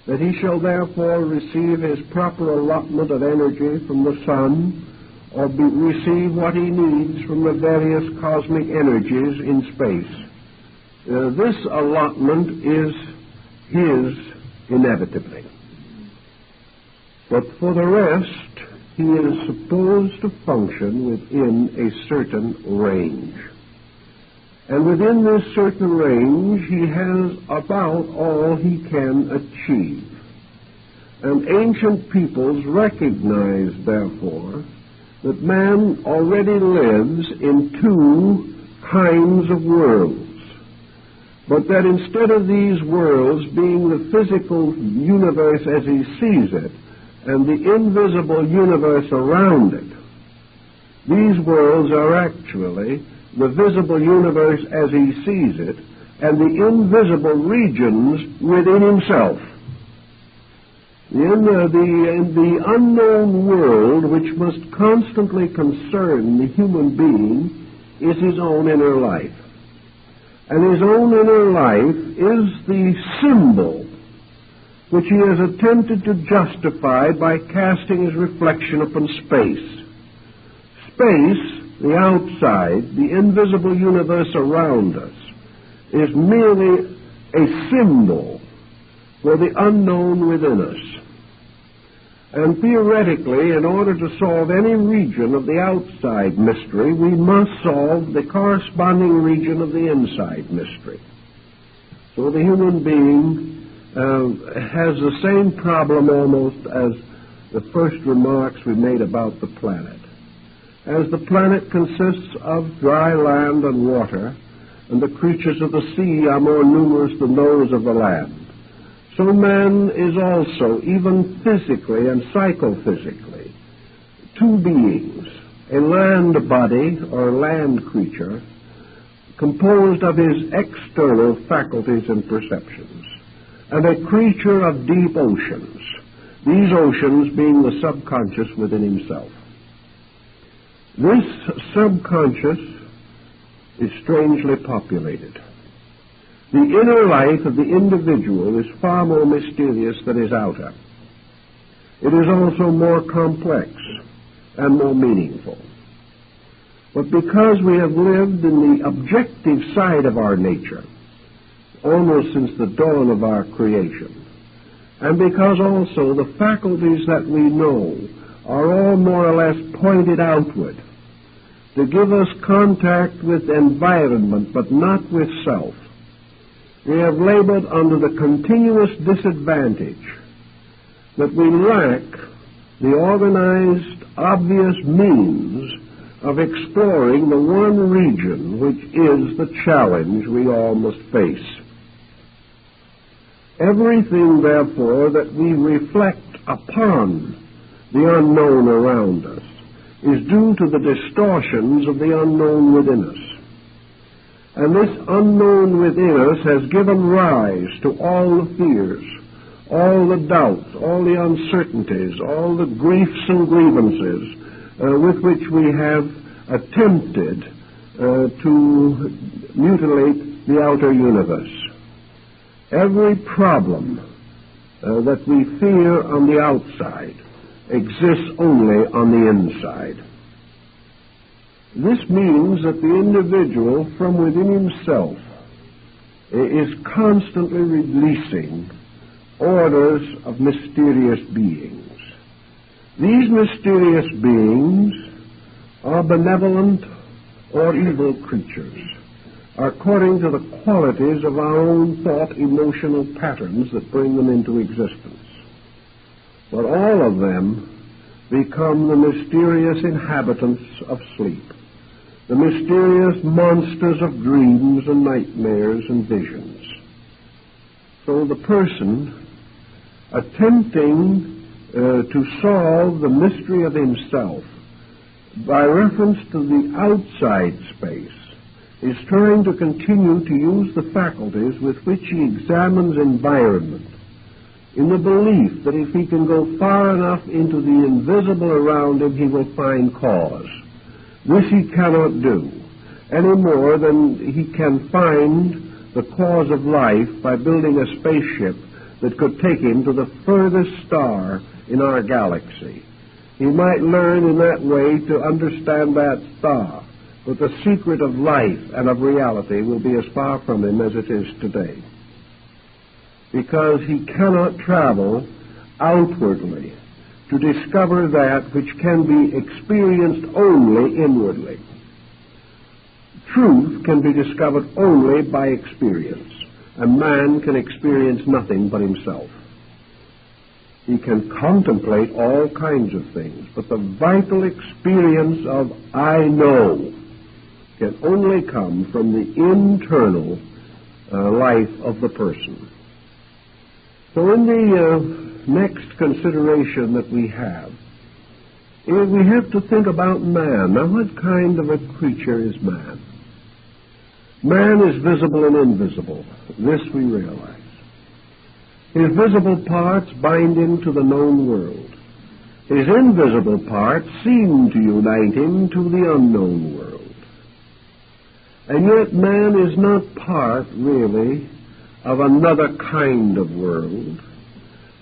that he shall therefore receive his proper allotment of energy from the sun, or receive what he needs from the various cosmic energies in space. This allotment is his inevitably. But for the rest, he is supposed to function within a certain range. And within this certain range, he has about all he can achieve. And ancient peoples recognized, therefore, that man already lives in two kinds of worlds, but that instead of these worlds being the physical universe as he sees it, and the invisible universe around it, these worlds are actually the visible universe as he sees it, and the invisible regions within himself. The unknown world, which must constantly concern the human being, is his own inner life. And his own inner life is the symbol which he has attempted to justify by casting his reflection upon space. Space, the outside, the invisible universe around us, is merely a symbol for the unknown within us. And theoretically, in order to solve any region of the outside mystery, we must solve the corresponding region of the inside mystery. So the human being has the same problem almost as the first remarks we made about the planet. As the planet consists of dry land and water, and the creatures of the sea are more numerous than those of the land, so man is also, even physically and psychophysically, two beings, a land body or land creature, composed of his external faculties and perceptions, and a creature of deep oceans, these oceans being the subconscious within himself. This subconscious is strangely populated. The inner life of the individual is far more mysterious than his outer. It is also more complex and more meaningful. But because we have lived in the objective side of our nature, almost since the dawn of our creation, and because also the faculties that we know are all more or less pointed outward to give us contact with environment but not with self, we have labored under the continuous disadvantage that we lack the organized, obvious means of exploring the one region which is the challenge we all must face. Everything, therefore, that we reflect upon the unknown around us is due to the distortions of the unknown within us. And this unknown within us has given rise to all the fears, all the doubts, all the uncertainties, all the griefs and grievances with which we have attempted to mutilate the outer universe. Every problem that we fear on the outside exists only on the inside. This means that the individual from within himself is constantly releasing orders of mysterious beings. These mysterious beings are benevolent or evil creatures, according to the qualities of our own thought emotional patterns that bring them into existence. But all of them become the mysterious inhabitants of sleep, the mysterious monsters of dreams and nightmares and visions. So the person attempting to solve the mystery of himself by reference to the outside space is trying to continue to use the faculties with which he examines environment in the belief that if he can go far enough into the invisible around him, he will find cause. This he cannot do any more than he can find the cause of life by building a spaceship that could take him to the furthest star in our galaxy. He might learn in that way to understand that star, but the secret of life and of reality will be as far from him as it is today, because he cannot travel outwardly to discover that which can be experienced only inwardly. Truth can be discovered only by experience. A man can experience nothing but himself. He can contemplate all kinds of things, but the vital experience of I know can only come from the internal life of the person. So in the next consideration that we have to think about man. Now, what kind of a creature is man? Man is visible and invisible. This we realize. His visible parts bind him to the known world. His invisible parts seem to unite him to the unknown world. And yet man is not part, really, of another kind of world,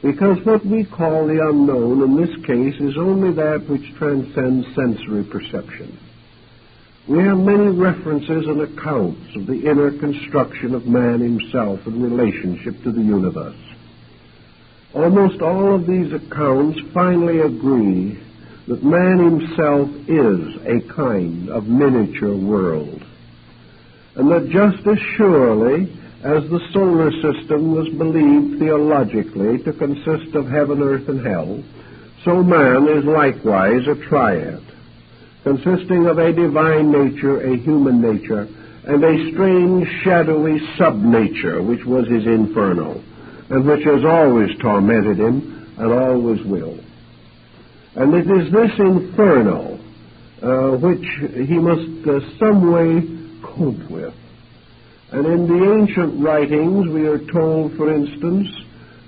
because what we call the unknown in this case is only that which transcends sensory perception. We have many references and accounts of the inner construction of man himself in relationship to the universe. Almost all of these accounts finally agree that man himself is a kind of miniature world, and that just as surely as the solar system was believed theologically to consist of heaven, earth, and hell, so man is likewise a triad, consisting of a divine nature, a human nature, and a strange, shadowy sub-nature, which was his inferno, and which has always tormented him and always will. And it is this inferno which he must some way cope with. And in the ancient writings we are told, for instance,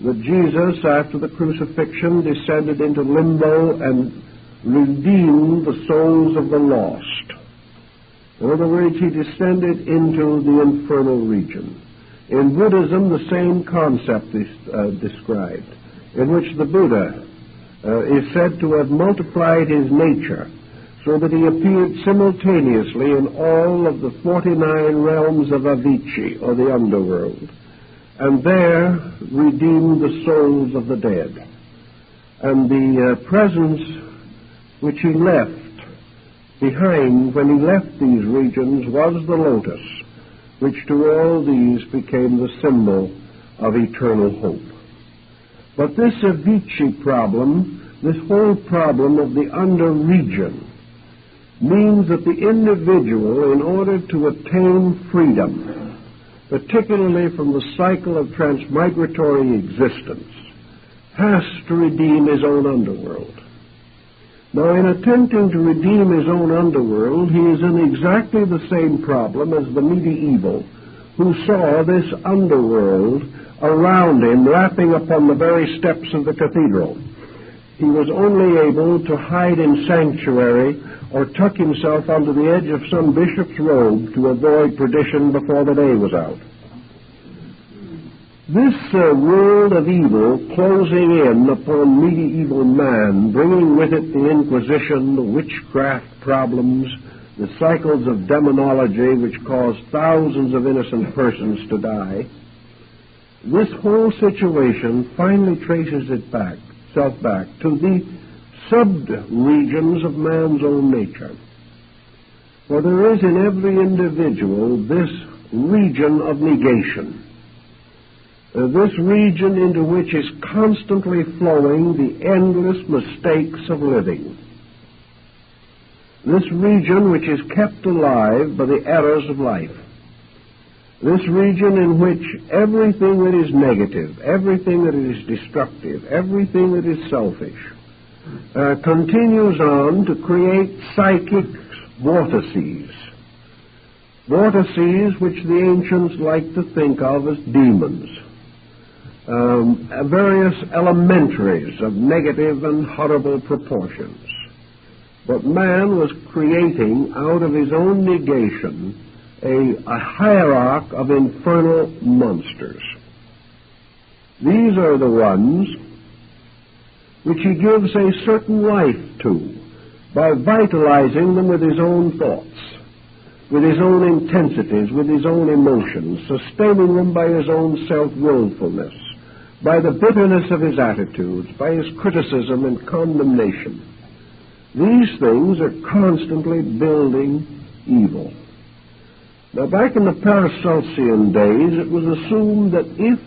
that Jesus, after the crucifixion, descended into limbo and redeemed the souls of the lost. In other words, he descended into the infernal region. In Buddhism, the same concept is described, in which the Buddha is said to have multiplied his nature so that he appeared simultaneously in all of the 49 realms of Avicii, or the underworld, and there redeemed the souls of the dead. And the presence which he left behind when he left these regions was the lotus, which to all these became the symbol of eternal hope. But this Avicii problem, this whole problem of the under region, means that the individual, in order to attain freedom, particularly from the cycle of transmigratory existence, has to redeem his own underworld. Now, in attempting to redeem his own underworld, he is in exactly the same problem as the medieval, who saw this underworld around him lapping upon the very steps of the cathedral. He was only able to hide in sanctuary or tuck himself under the edge of some bishop's robe to avoid perdition before the day was out. This world of evil closing in upon medieval man, bringing with it the Inquisition, the witchcraft problems, the cycles of demonology which caused thousands of innocent persons to die, this whole situation finally traces itself back to the sub-regions of man's own nature. For there is in every individual this region of negation, this region into which is constantly flowing the endless mistakes of living. This region which is kept alive by the errors of life. This region in which everything that is negative, everything that is destructive, everything that is selfish, continues on to create psychic vortices. Vortices which the ancients like to think of as demons. Various elementaries of negative and horrible proportions. But man was creating out of his own negation a hierarchy of infernal monsters. These are the ones which he gives a certain life to by vitalizing them with his own thoughts, with his own intensities, with his own emotions, sustaining them by his own self-willfulness, by the bitterness of his attitudes, by his criticism and condemnation. These things are constantly building evil. Now, back in the Paracelsian days, it was assumed that if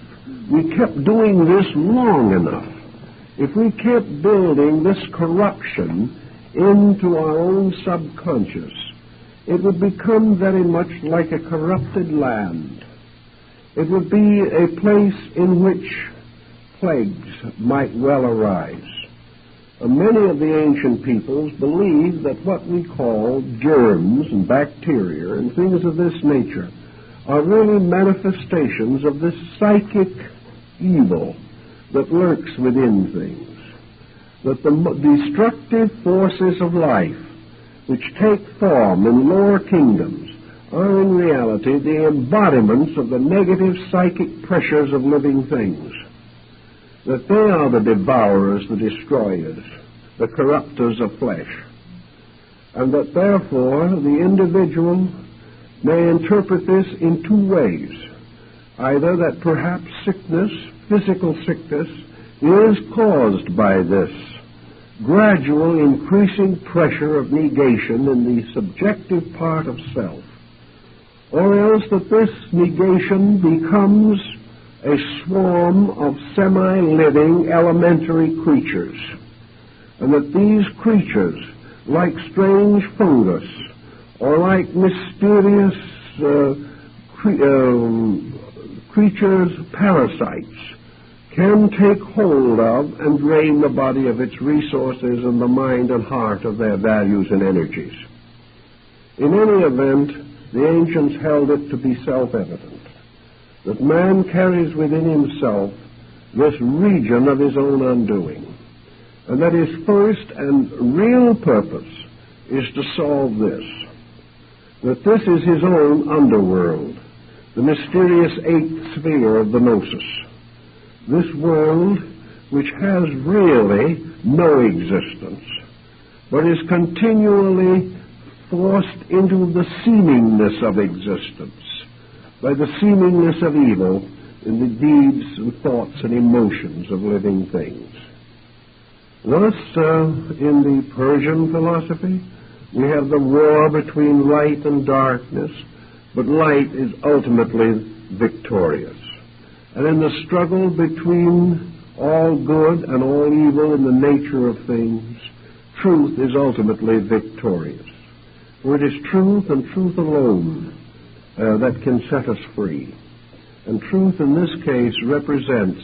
we kept doing this long enough, if we kept building this corruption into our own subconscious, it would become very much like a corrupted land. It would be a place in which plagues might well arise. Many of the ancient peoples believed that what we call germs and bacteria and things of this nature are really manifestations of this psychic evil that lurks within things. That the destructive forces of life which take form in lower kingdoms are in reality the embodiments of the negative psychic pressures of living things. That they are the devourers, the destroyers, the corrupters of flesh, and that therefore the individual may interpret this in two ways. Either that perhaps sickness, physical sickness, is caused by this gradual increasing pressure of negation in the subjective part of self, or else that this negation becomes a swarm of semi-living elementary creatures, and that these creatures, like strange fungus or like mysterious creatures, parasites, can take hold of and drain the body of its resources and the mind and heart of their values and energies. In any event, the ancients held it to be self-evident that man carries within himself this region of his own undoing, and that his first and real purpose is to solve this, that this is his own underworld, the mysterious eighth sphere of the gnosis, this world which has really no existence, but is continually forced into the seemingness of existence, by the seemingness of evil in the deeds and thoughts and emotions of living things. Thus, in the Persian philosophy, we have the war between light and darkness, but light is ultimately victorious. And in the struggle between all good and all evil in the nature of things, truth is ultimately victorious. For it is truth and truth alone that can set us free. And truth in this case represents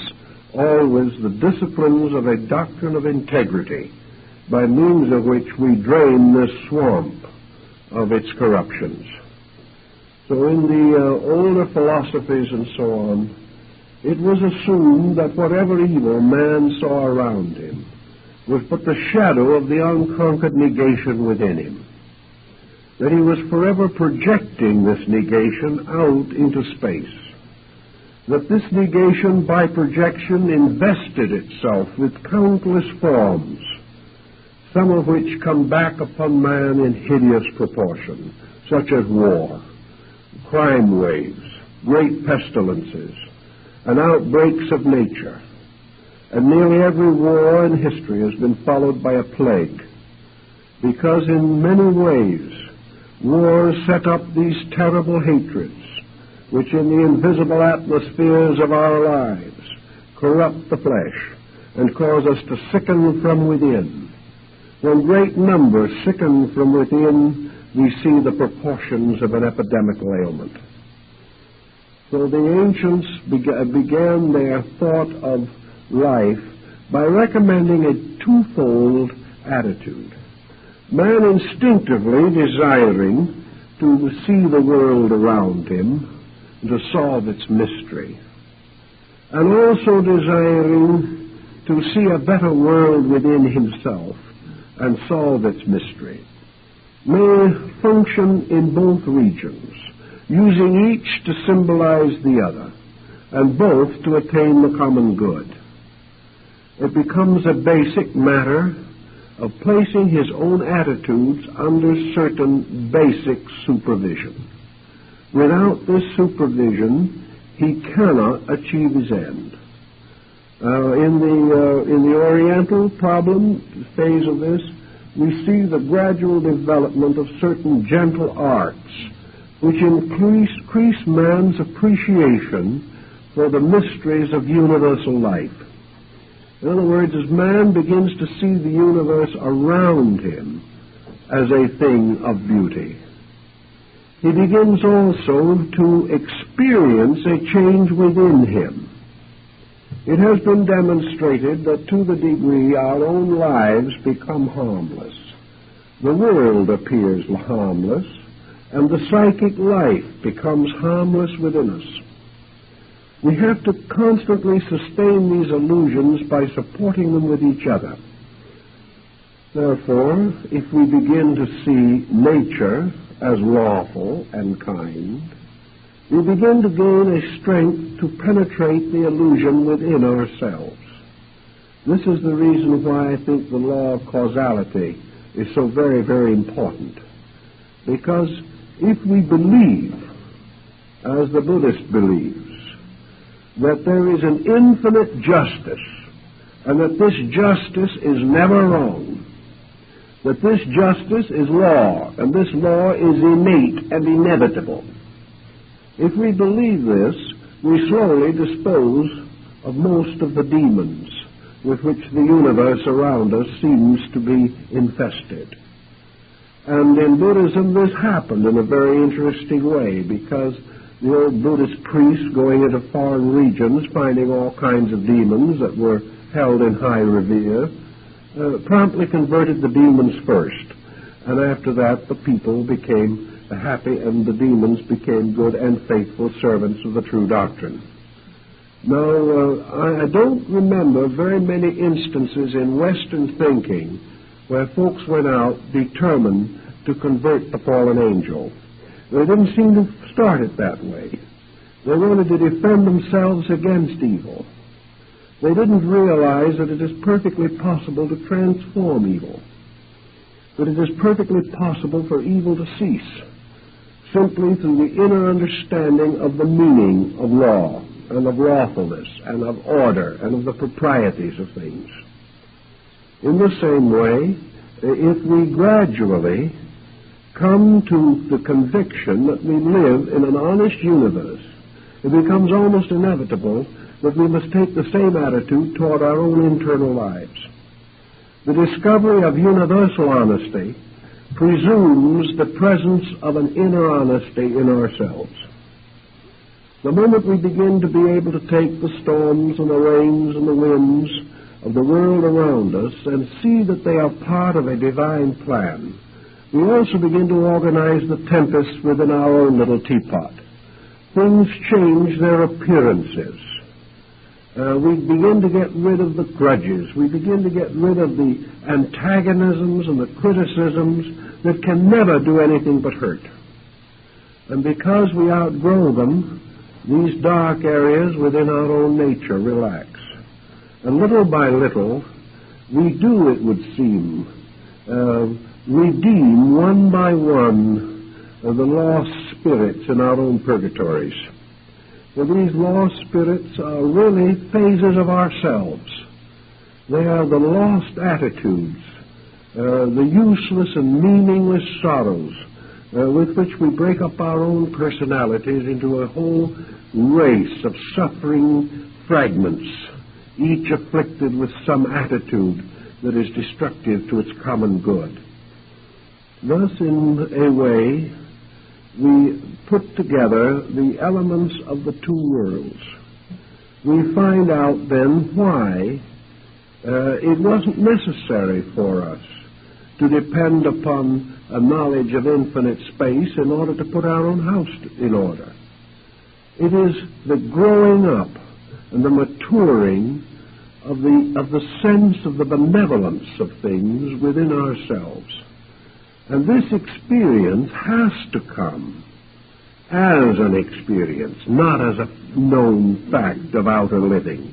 always the disciplines of a doctrine of integrity, by means of which we drain this swamp of its corruptions. So in the older philosophies and so on, it was assumed that whatever evil man saw around him was but the shadow of the unconquered negation within him, that he was forever projecting this negation out into space, that this negation by projection invested itself with countless forms, some of which come back upon man in hideous proportion, such as war, crime waves, great pestilences, and outbreaks of nature. And nearly every war in history has been followed by a plague, because in many ways wars set up these terrible hatreds, which in the invisible atmospheres of our lives corrupt the flesh and cause us to sicken from within. When great numbers sicken from within, we see the proportions of an epidemical ailment. So the ancients began their thought of life by recommending a twofold attitude. Man instinctively desiring to see the world around him and to solve its mystery, and also desiring to see a better world within himself and solve its mystery, may function in both regions, using each to symbolize the other, and both to attain the common good. It becomes a basic matter of placing his own attitudes under certain basic supervision. Without this supervision, he cannot achieve his end. In the Oriental problem phase of this, we see the gradual development of certain gentle arts which increase man's appreciation for the mysteries of universal life. In other words, as man begins to see the universe around him as a thing of beauty, he begins also to experience a change within him. It has been demonstrated that to the degree our own lives become harmless, the world appears harmless, and the psychic life becomes harmless within us. We have to constantly sustain these illusions by supporting them with each other. Therefore, if we begin to see nature as lawful and kind, we begin to gain a strength to penetrate the illusion within ourselves. This is the reason why I think the law of causality is so very, very important. Because if we believe, as the Buddhist believes, that there is an infinite justice, and that this justice is never wrong, that this justice is law, and this law is innate and inevitable. If we believe this, we slowly dispose of most of the demons with which the universe around us seems to be infested. And in Buddhism this happened in a very interesting way, because the old Buddhist priests going into foreign regions, finding all kinds of demons that were held in high revere, promptly converted the demons first. And after that, the people became happy and the demons became good and faithful servants of the true doctrine. Now, I don't remember very many instances in Western thinking where folks went out determined to convert the fallen angel. They didn't seem to start it that way. They wanted to defend themselves against evil. They didn't realize that it is perfectly possible to transform evil, that it is perfectly possible for evil to cease, simply through the inner understanding of the meaning of law and of lawfulness and of order and of the proprieties of things. In the same way, if we gradually come to the conviction that we live in an honest universe, it becomes almost inevitable that we must take the same attitude toward our own internal lives. The discovery of universal honesty presumes the presence of an inner honesty in ourselves. The moment we begin to be able to take the storms and the rains and the winds of the world around us and see that they are part of a divine plan, we also begin to organize the tempests within our own little teapot. Things change their appearances. We begin to get rid of the grudges. We begin to get rid of the antagonisms and the criticisms that can never do anything but hurt. And because we outgrow them, these dark areas within our own nature relax. And little by little, we do, it would seem, redeem one by one the lost spirits in our own purgatories. For these lost spirits are really phases of ourselves. They are the lost attitudes, the useless and meaningless sorrows with which we break up our own personalities into a whole race of suffering fragments, each afflicted with some attitude that is destructive to its common good. Thus, in a way, we put together the elements of the two worlds. We find out then why it wasn't necessary for us to depend upon a knowledge of infinite space in order to put our own house in order. It is the growing up and the maturing of the sense of the benevolence of things within ourselves. And this experience has to come as an experience, not as a known fact of outer living.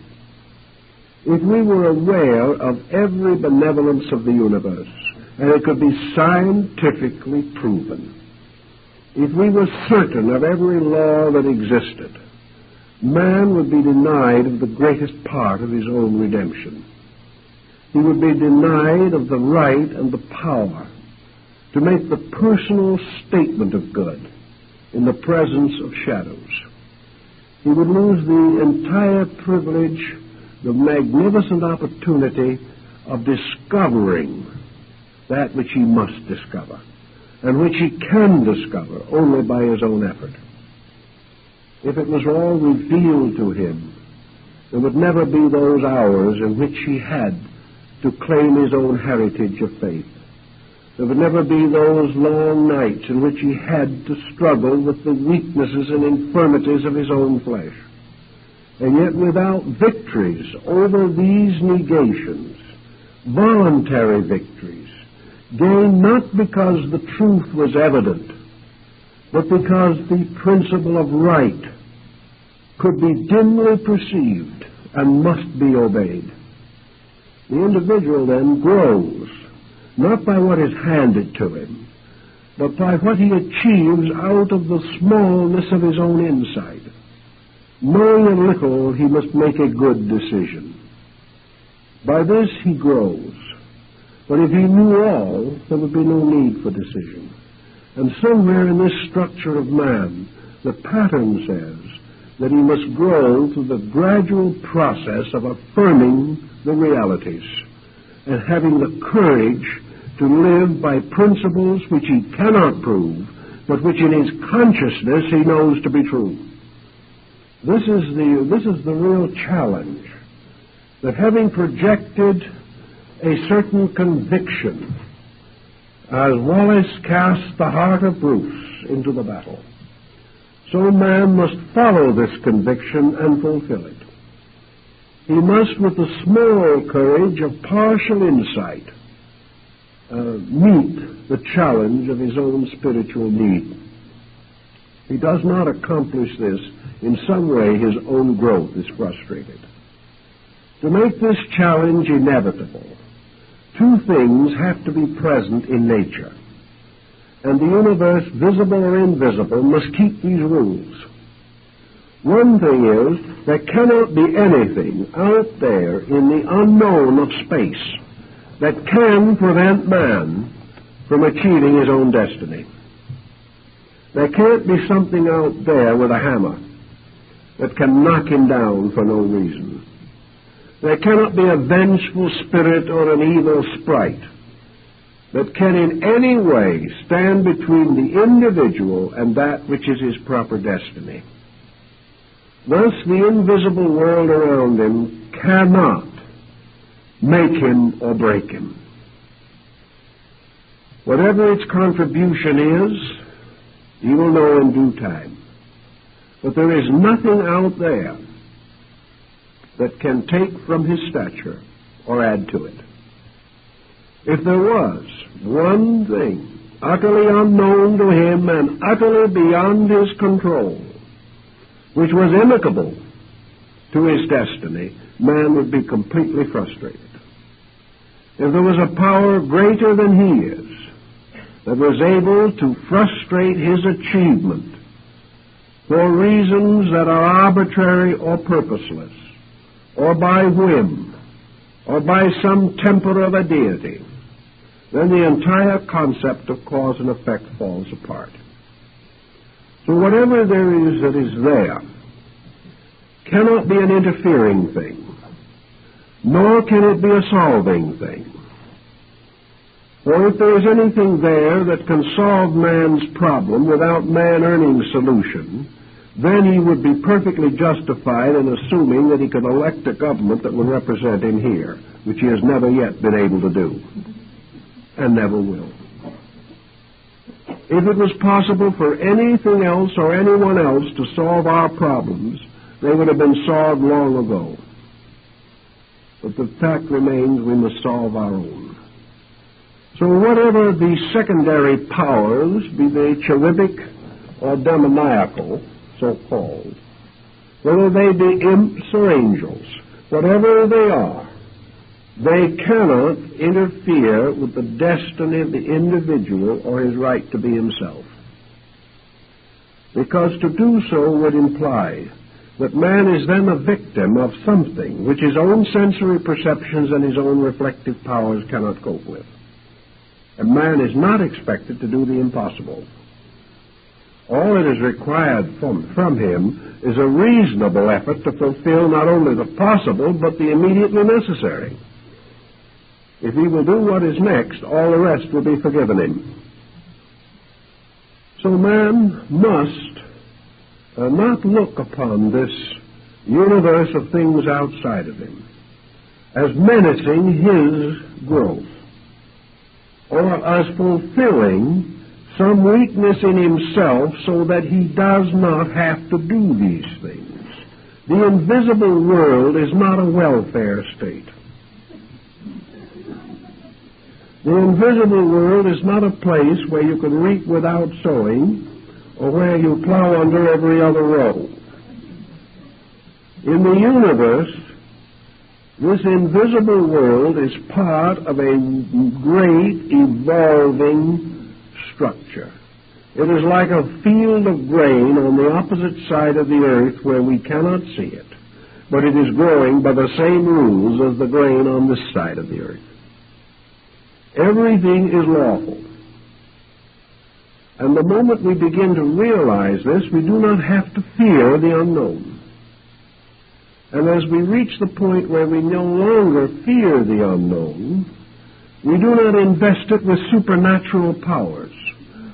If we were aware of every benevolence of the universe, and it could be scientifically proven, if we were certain of every law that existed, man would be denied of the greatest part of his own redemption. He would be denied of the right and the power to make the personal statement of good in the presence of shadows. He would lose the entire privilege, the magnificent opportunity of discovering that which he must discover, and which he can discover only by his own effort. If it was all revealed to him, there would never be those hours in which he had to claim his own heritage of faith. There would never be those long nights in which he had to struggle with the weaknesses and infirmities of his own flesh. And yet without victories over these negations, voluntary victories, gained not because the truth was evident, but because the principle of right could be dimly perceived and must be obeyed. The individual then grows, not by what is handed to him, but by what he achieves out of the smallness of his own insight. Knowing a little, he must make a good decision. By this he grows. But if he knew all, there would be no need for decision. And somewhere in this structure of man, the pattern says that he must grow through the gradual process of affirming the realities and having the courage to live by principles which he cannot prove, but which in his consciousness he knows to be true. This is the real challenge, that having projected a certain conviction, as Wallace cast the heart of Bruce into the battle, so man must follow this conviction and fulfill it. He must, with the small courage of partial insight, meet the challenge of his own spiritual need. He does not accomplish this, in some way his own growth is frustrated. To make this challenge inevitable, two things have to be present in nature, and the universe, visible or invisible, must keep these rules. One thing is, there cannot be anything out there in the unknown of space that can prevent man from achieving his own destiny. There can't be something out there with a hammer that can knock him down for no reason. There cannot be a vengeful spirit or an evil sprite that can in any way stand between the individual and that which is his proper destiny. Thus, the invisible world around him cannot make him or break him. Whatever its contribution is, he will know in due time. But there is nothing out there that can take from his stature or add to it. If there was one thing utterly unknown to him and utterly beyond his control, which was inimical to his destiny, man would be completely frustrated. if there was a power greater than he is that was able to frustrate his achievement for reasons that are arbitrary or purposeless, or by whim, or by some temper of a deity, then the entire concept of cause and effect falls apart. So whatever there is that is there cannot be an interfering thing, nor can it be a solving thing. For if there is anything there that can solve man's problem without man earning solution, then he would be perfectly justified in assuming that he could elect a government that would represent him here, which he has never yet been able to do, and never will. If it was possible for anything else or anyone else to solve our problems, they would have been solved long ago. But the fact remains we must solve our own. So whatever the secondary powers, be they cherubic or demoniacal, so-called, whether they be imps or angels, whatever they are, they cannot interfere with the destiny of the individual or his right to be himself. Because to do so would imply that man is then a victim of something which his own sensory perceptions and his own reflective powers cannot cope with. And man is not expected to do the impossible. All that is required from him is a reasonable effort to fulfill not only the possible, but the immediately necessary. If he will do what is next, all the rest will be forgiven him. So man must not look upon this universe of things outside of him as menacing his growth, or as fulfilling some weakness in himself so that he does not have to do these things. The invisible world is not a welfare state. The invisible world is not a place where you can reap without sowing or where you plow under every other row. In the universe, this invisible world is part of a great evolving structure. It is like a field of grain on the opposite side of the earth where we cannot see it, but it is growing by the same rules as the grain on this side of the earth. Everything is lawful. And the moment we begin to realize this, we do not have to fear the unknown. And as we reach the point where we no longer fear the unknown, we do not invest it with supernatural powers.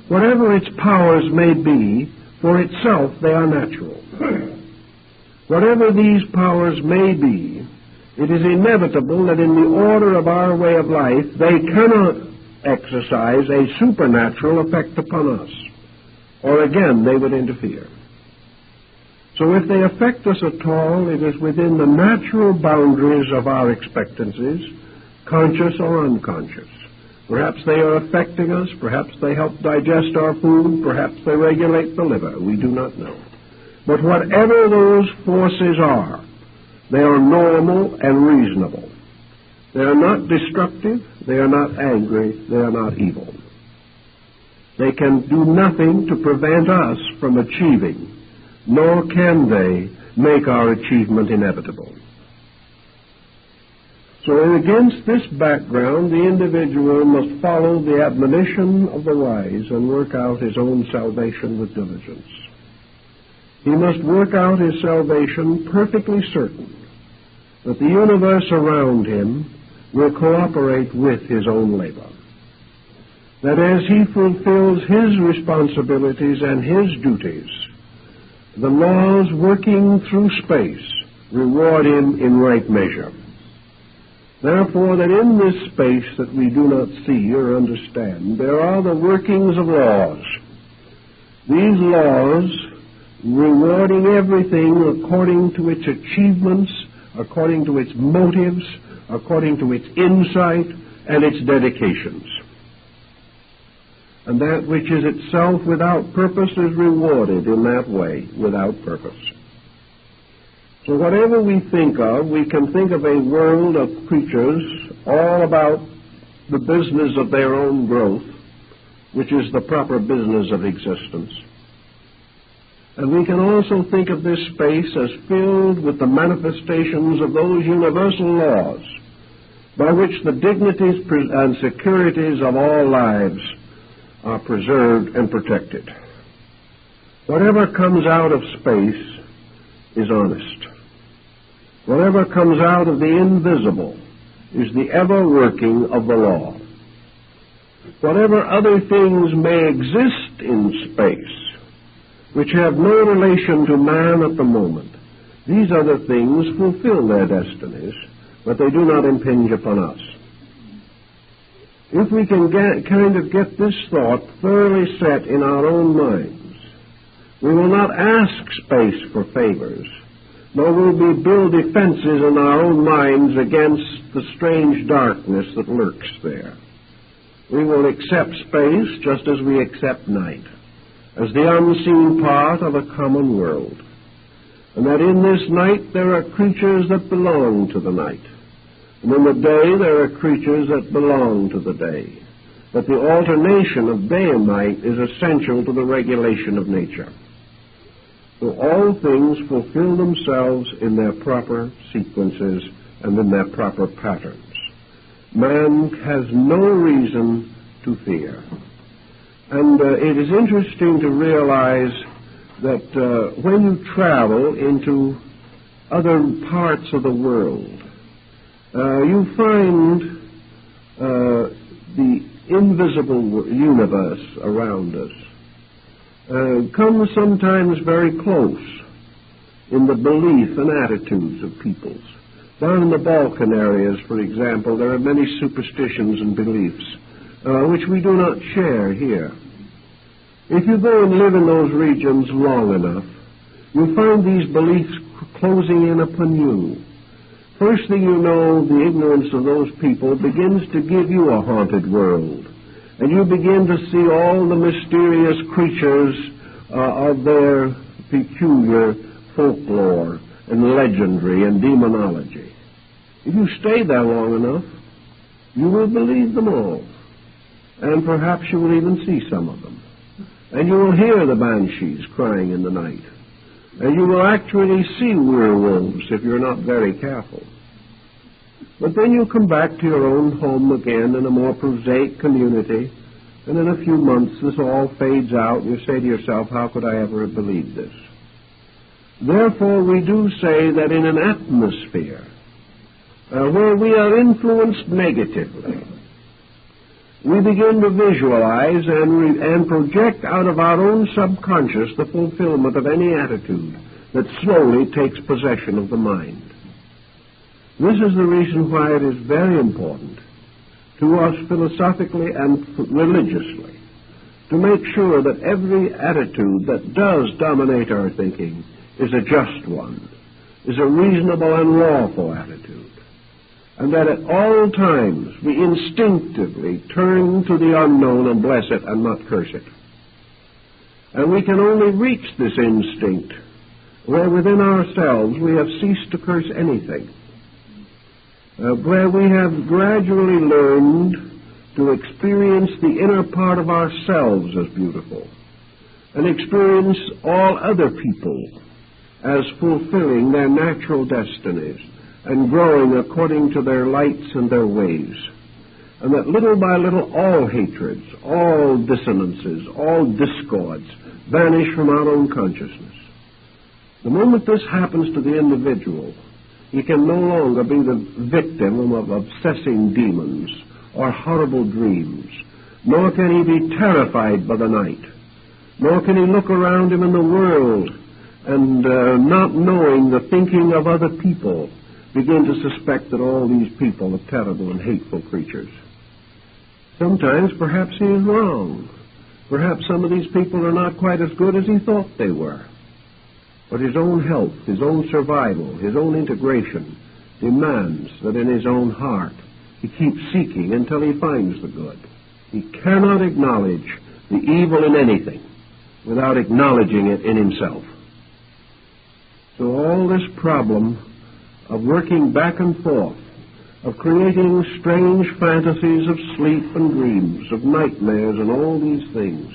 Whatever its powers may be, for itself they are natural. Whatever these powers may be, it is inevitable that in the order of our way of life, they cannot exercise a supernatural effect upon us, or again they would interfere. So if they affect us at all, it is within the natural boundaries of our expectancies, conscious or unconscious. Perhaps they are affecting us, perhaps they help digest our food, perhaps they regulate the liver, we do not know. But whatever those forces are, they are normal and reasonable. They are not destructive, they are not angry, they are not evil. They can do nothing to prevent us from achieving, nor can they make our achievement inevitable. So against this background, the individual must follow the admonition of the wise and work out his own salvation with diligence. He must work out his salvation perfectly certain that the universe around him will cooperate with his own labor. That as he fulfills his responsibilities and his duties, the laws working through space reward him in right measure. Therefore, that in this space that we do not see or understand, there are the workings of laws. These laws rewarding everything according to its achievements, according to its motives, according to its insight and its dedications. And that which is itself without purpose is rewarded in that way, without purpose. So whatever we can think of a world of creatures all about the business of their own growth, which is the proper business of existence. And we can also think of this space as filled with the manifestations of those universal laws by which the dignities and securities of all lives are preserved and protected. Whatever comes out of space is honest. Whatever comes out of the invisible is the ever-working of the law. Whatever other things may exist in space, which have no relation to man at the moment, these other things fulfill their destinies, but they do not impinge upon us. If we can get this thought thoroughly set in our own minds, we will not ask space for favors, nor will we build defenses in our own minds against the strange darkness that lurks there. We will accept space just as we accept night, as the unseen part of a common world, and that in this night there are creatures that belong to the night, and in the day there are creatures that belong to the day, but the alternation of day and night is essential to the regulation of nature. So all things fulfill themselves in their proper sequences and in their proper patterns. Man has no reason to fear. And it is interesting to realize that when you travel into other parts of the world, you find the invisible universe around us comes sometimes very close in the belief and attitudes of peoples. Down in the Balkan areas, for example, there are many superstitions and beliefs which we do not share here. If you go and live in those regions long enough, you find these beliefs closing in upon you. First thing you know, the ignorance of those people begins to give you a haunted world, and you begin to see all the mysterious creatures of their peculiar folklore and legendary and demonology. If you stay there long enough, you will believe them all, and perhaps you will even see some of them. And you will hear the banshees crying in the night, and you will actually see werewolves if you're not very careful. But then you come back to your own home again in a more prosaic community, and in a few months this all fades out, and you say to yourself, how could I ever have believed this? Therefore, we do say that in an atmosphere where we are influenced negatively, we begin to visualize and project out of our own subconscious the fulfillment of any attitude that slowly takes possession of the mind. This is the reason why it is very important to us philosophically and religiously to make sure that every attitude that does dominate our thinking is a just one, is a reasonable and lawful attitude, and that at all times we instinctively turn to the unknown and bless it and not curse it. And we can only reach this instinct where within ourselves we have ceased to curse anything, where we have gradually learned to experience the inner part of ourselves as beautiful, and experience all other people as fulfilling their natural destinies and growing according to their lights and their ways, and that little by little all hatreds, all dissonances, all discords vanish from our own consciousness. The moment this happens to the individual, he can no longer be the victim of obsessing demons or horrible dreams, nor can he be terrified by the night, nor can he look around him in the world and not knowing the thinking of other people, begin to suspect that all these people are terrible and hateful creatures. Sometimes perhaps he is wrong. Perhaps some of these people are not quite as good as he thought they were. But his own health, his own survival, his own integration demands that in his own heart he keeps seeking until he finds the good. He cannot acknowledge the evil in anything without acknowledging it in himself. So all this problem of working back and forth, of creating strange fantasies of sleep and dreams, of nightmares and all these things,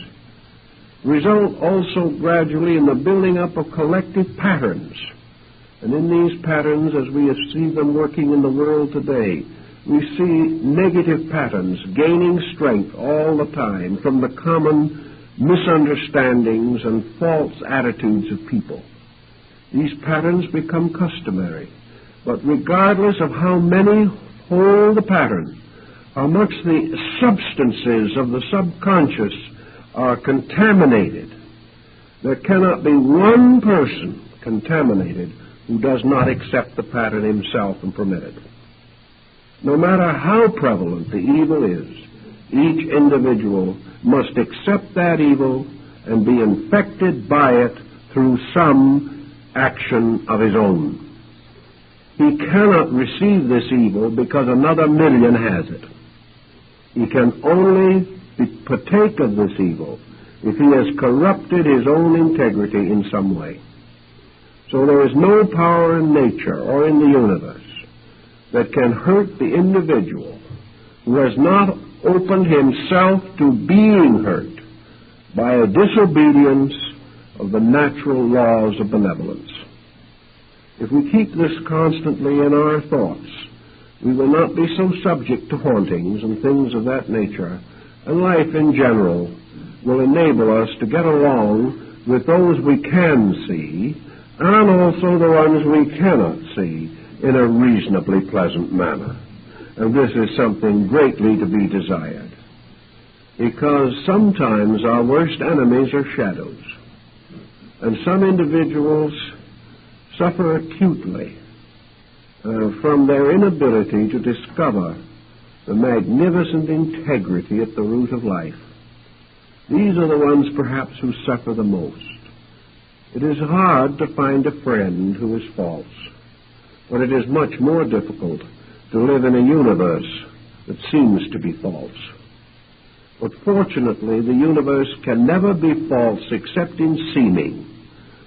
result also gradually in the building up of collective patterns. And in these patterns, as we see them working in the world today, we see negative patterns gaining strength all the time from the common misunderstandings and false attitudes of people. These patterns become customary. But regardless of how many hold the pattern, how much the substances of the subconscious are contaminated, there cannot be one person contaminated who does not accept the pattern himself and permit it. No matter how prevalent the evil is, each individual must accept that evil and be infected by it through some action of his own. He cannot receive this evil because another million has it. He can only partake of this evil if he has corrupted his own integrity in some way. So there is no power in nature or in the universe that can hurt the individual who has not opened himself to being hurt by a disobedience of the natural laws of benevolence. If we keep this constantly in our thoughts, we will not be so subject to hauntings and things of that nature, and life in general will enable us to get along with those we can see and also the ones we cannot see in a reasonably pleasant manner. And this is something greatly to be desired, because sometimes our worst enemies are shadows, and some individuals suffer acutely from their inability to discover the magnificent integrity at the root of life. These are the ones perhaps who suffer the most. It is hard to find a friend who is false, but it is much more difficult to live in a universe that seems to be false. But fortunately, the universe can never be false except in seeming,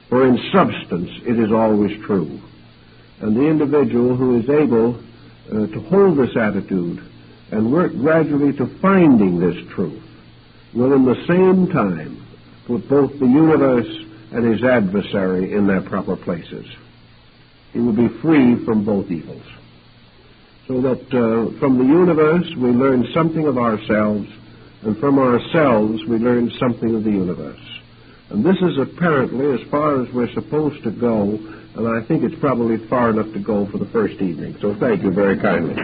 for in substance it is always true. And the individual who is able to hold this attitude and work gradually to finding this truth will in the same time put both the universe and his adversary in their proper places. He will be free from both evils. So that from the universe we learn something of ourselves, and from ourselves we learn something of the universe. And this is apparently as far as we're supposed to go, and I think it's probably far enough to go for the first evening. So thank you very kindly.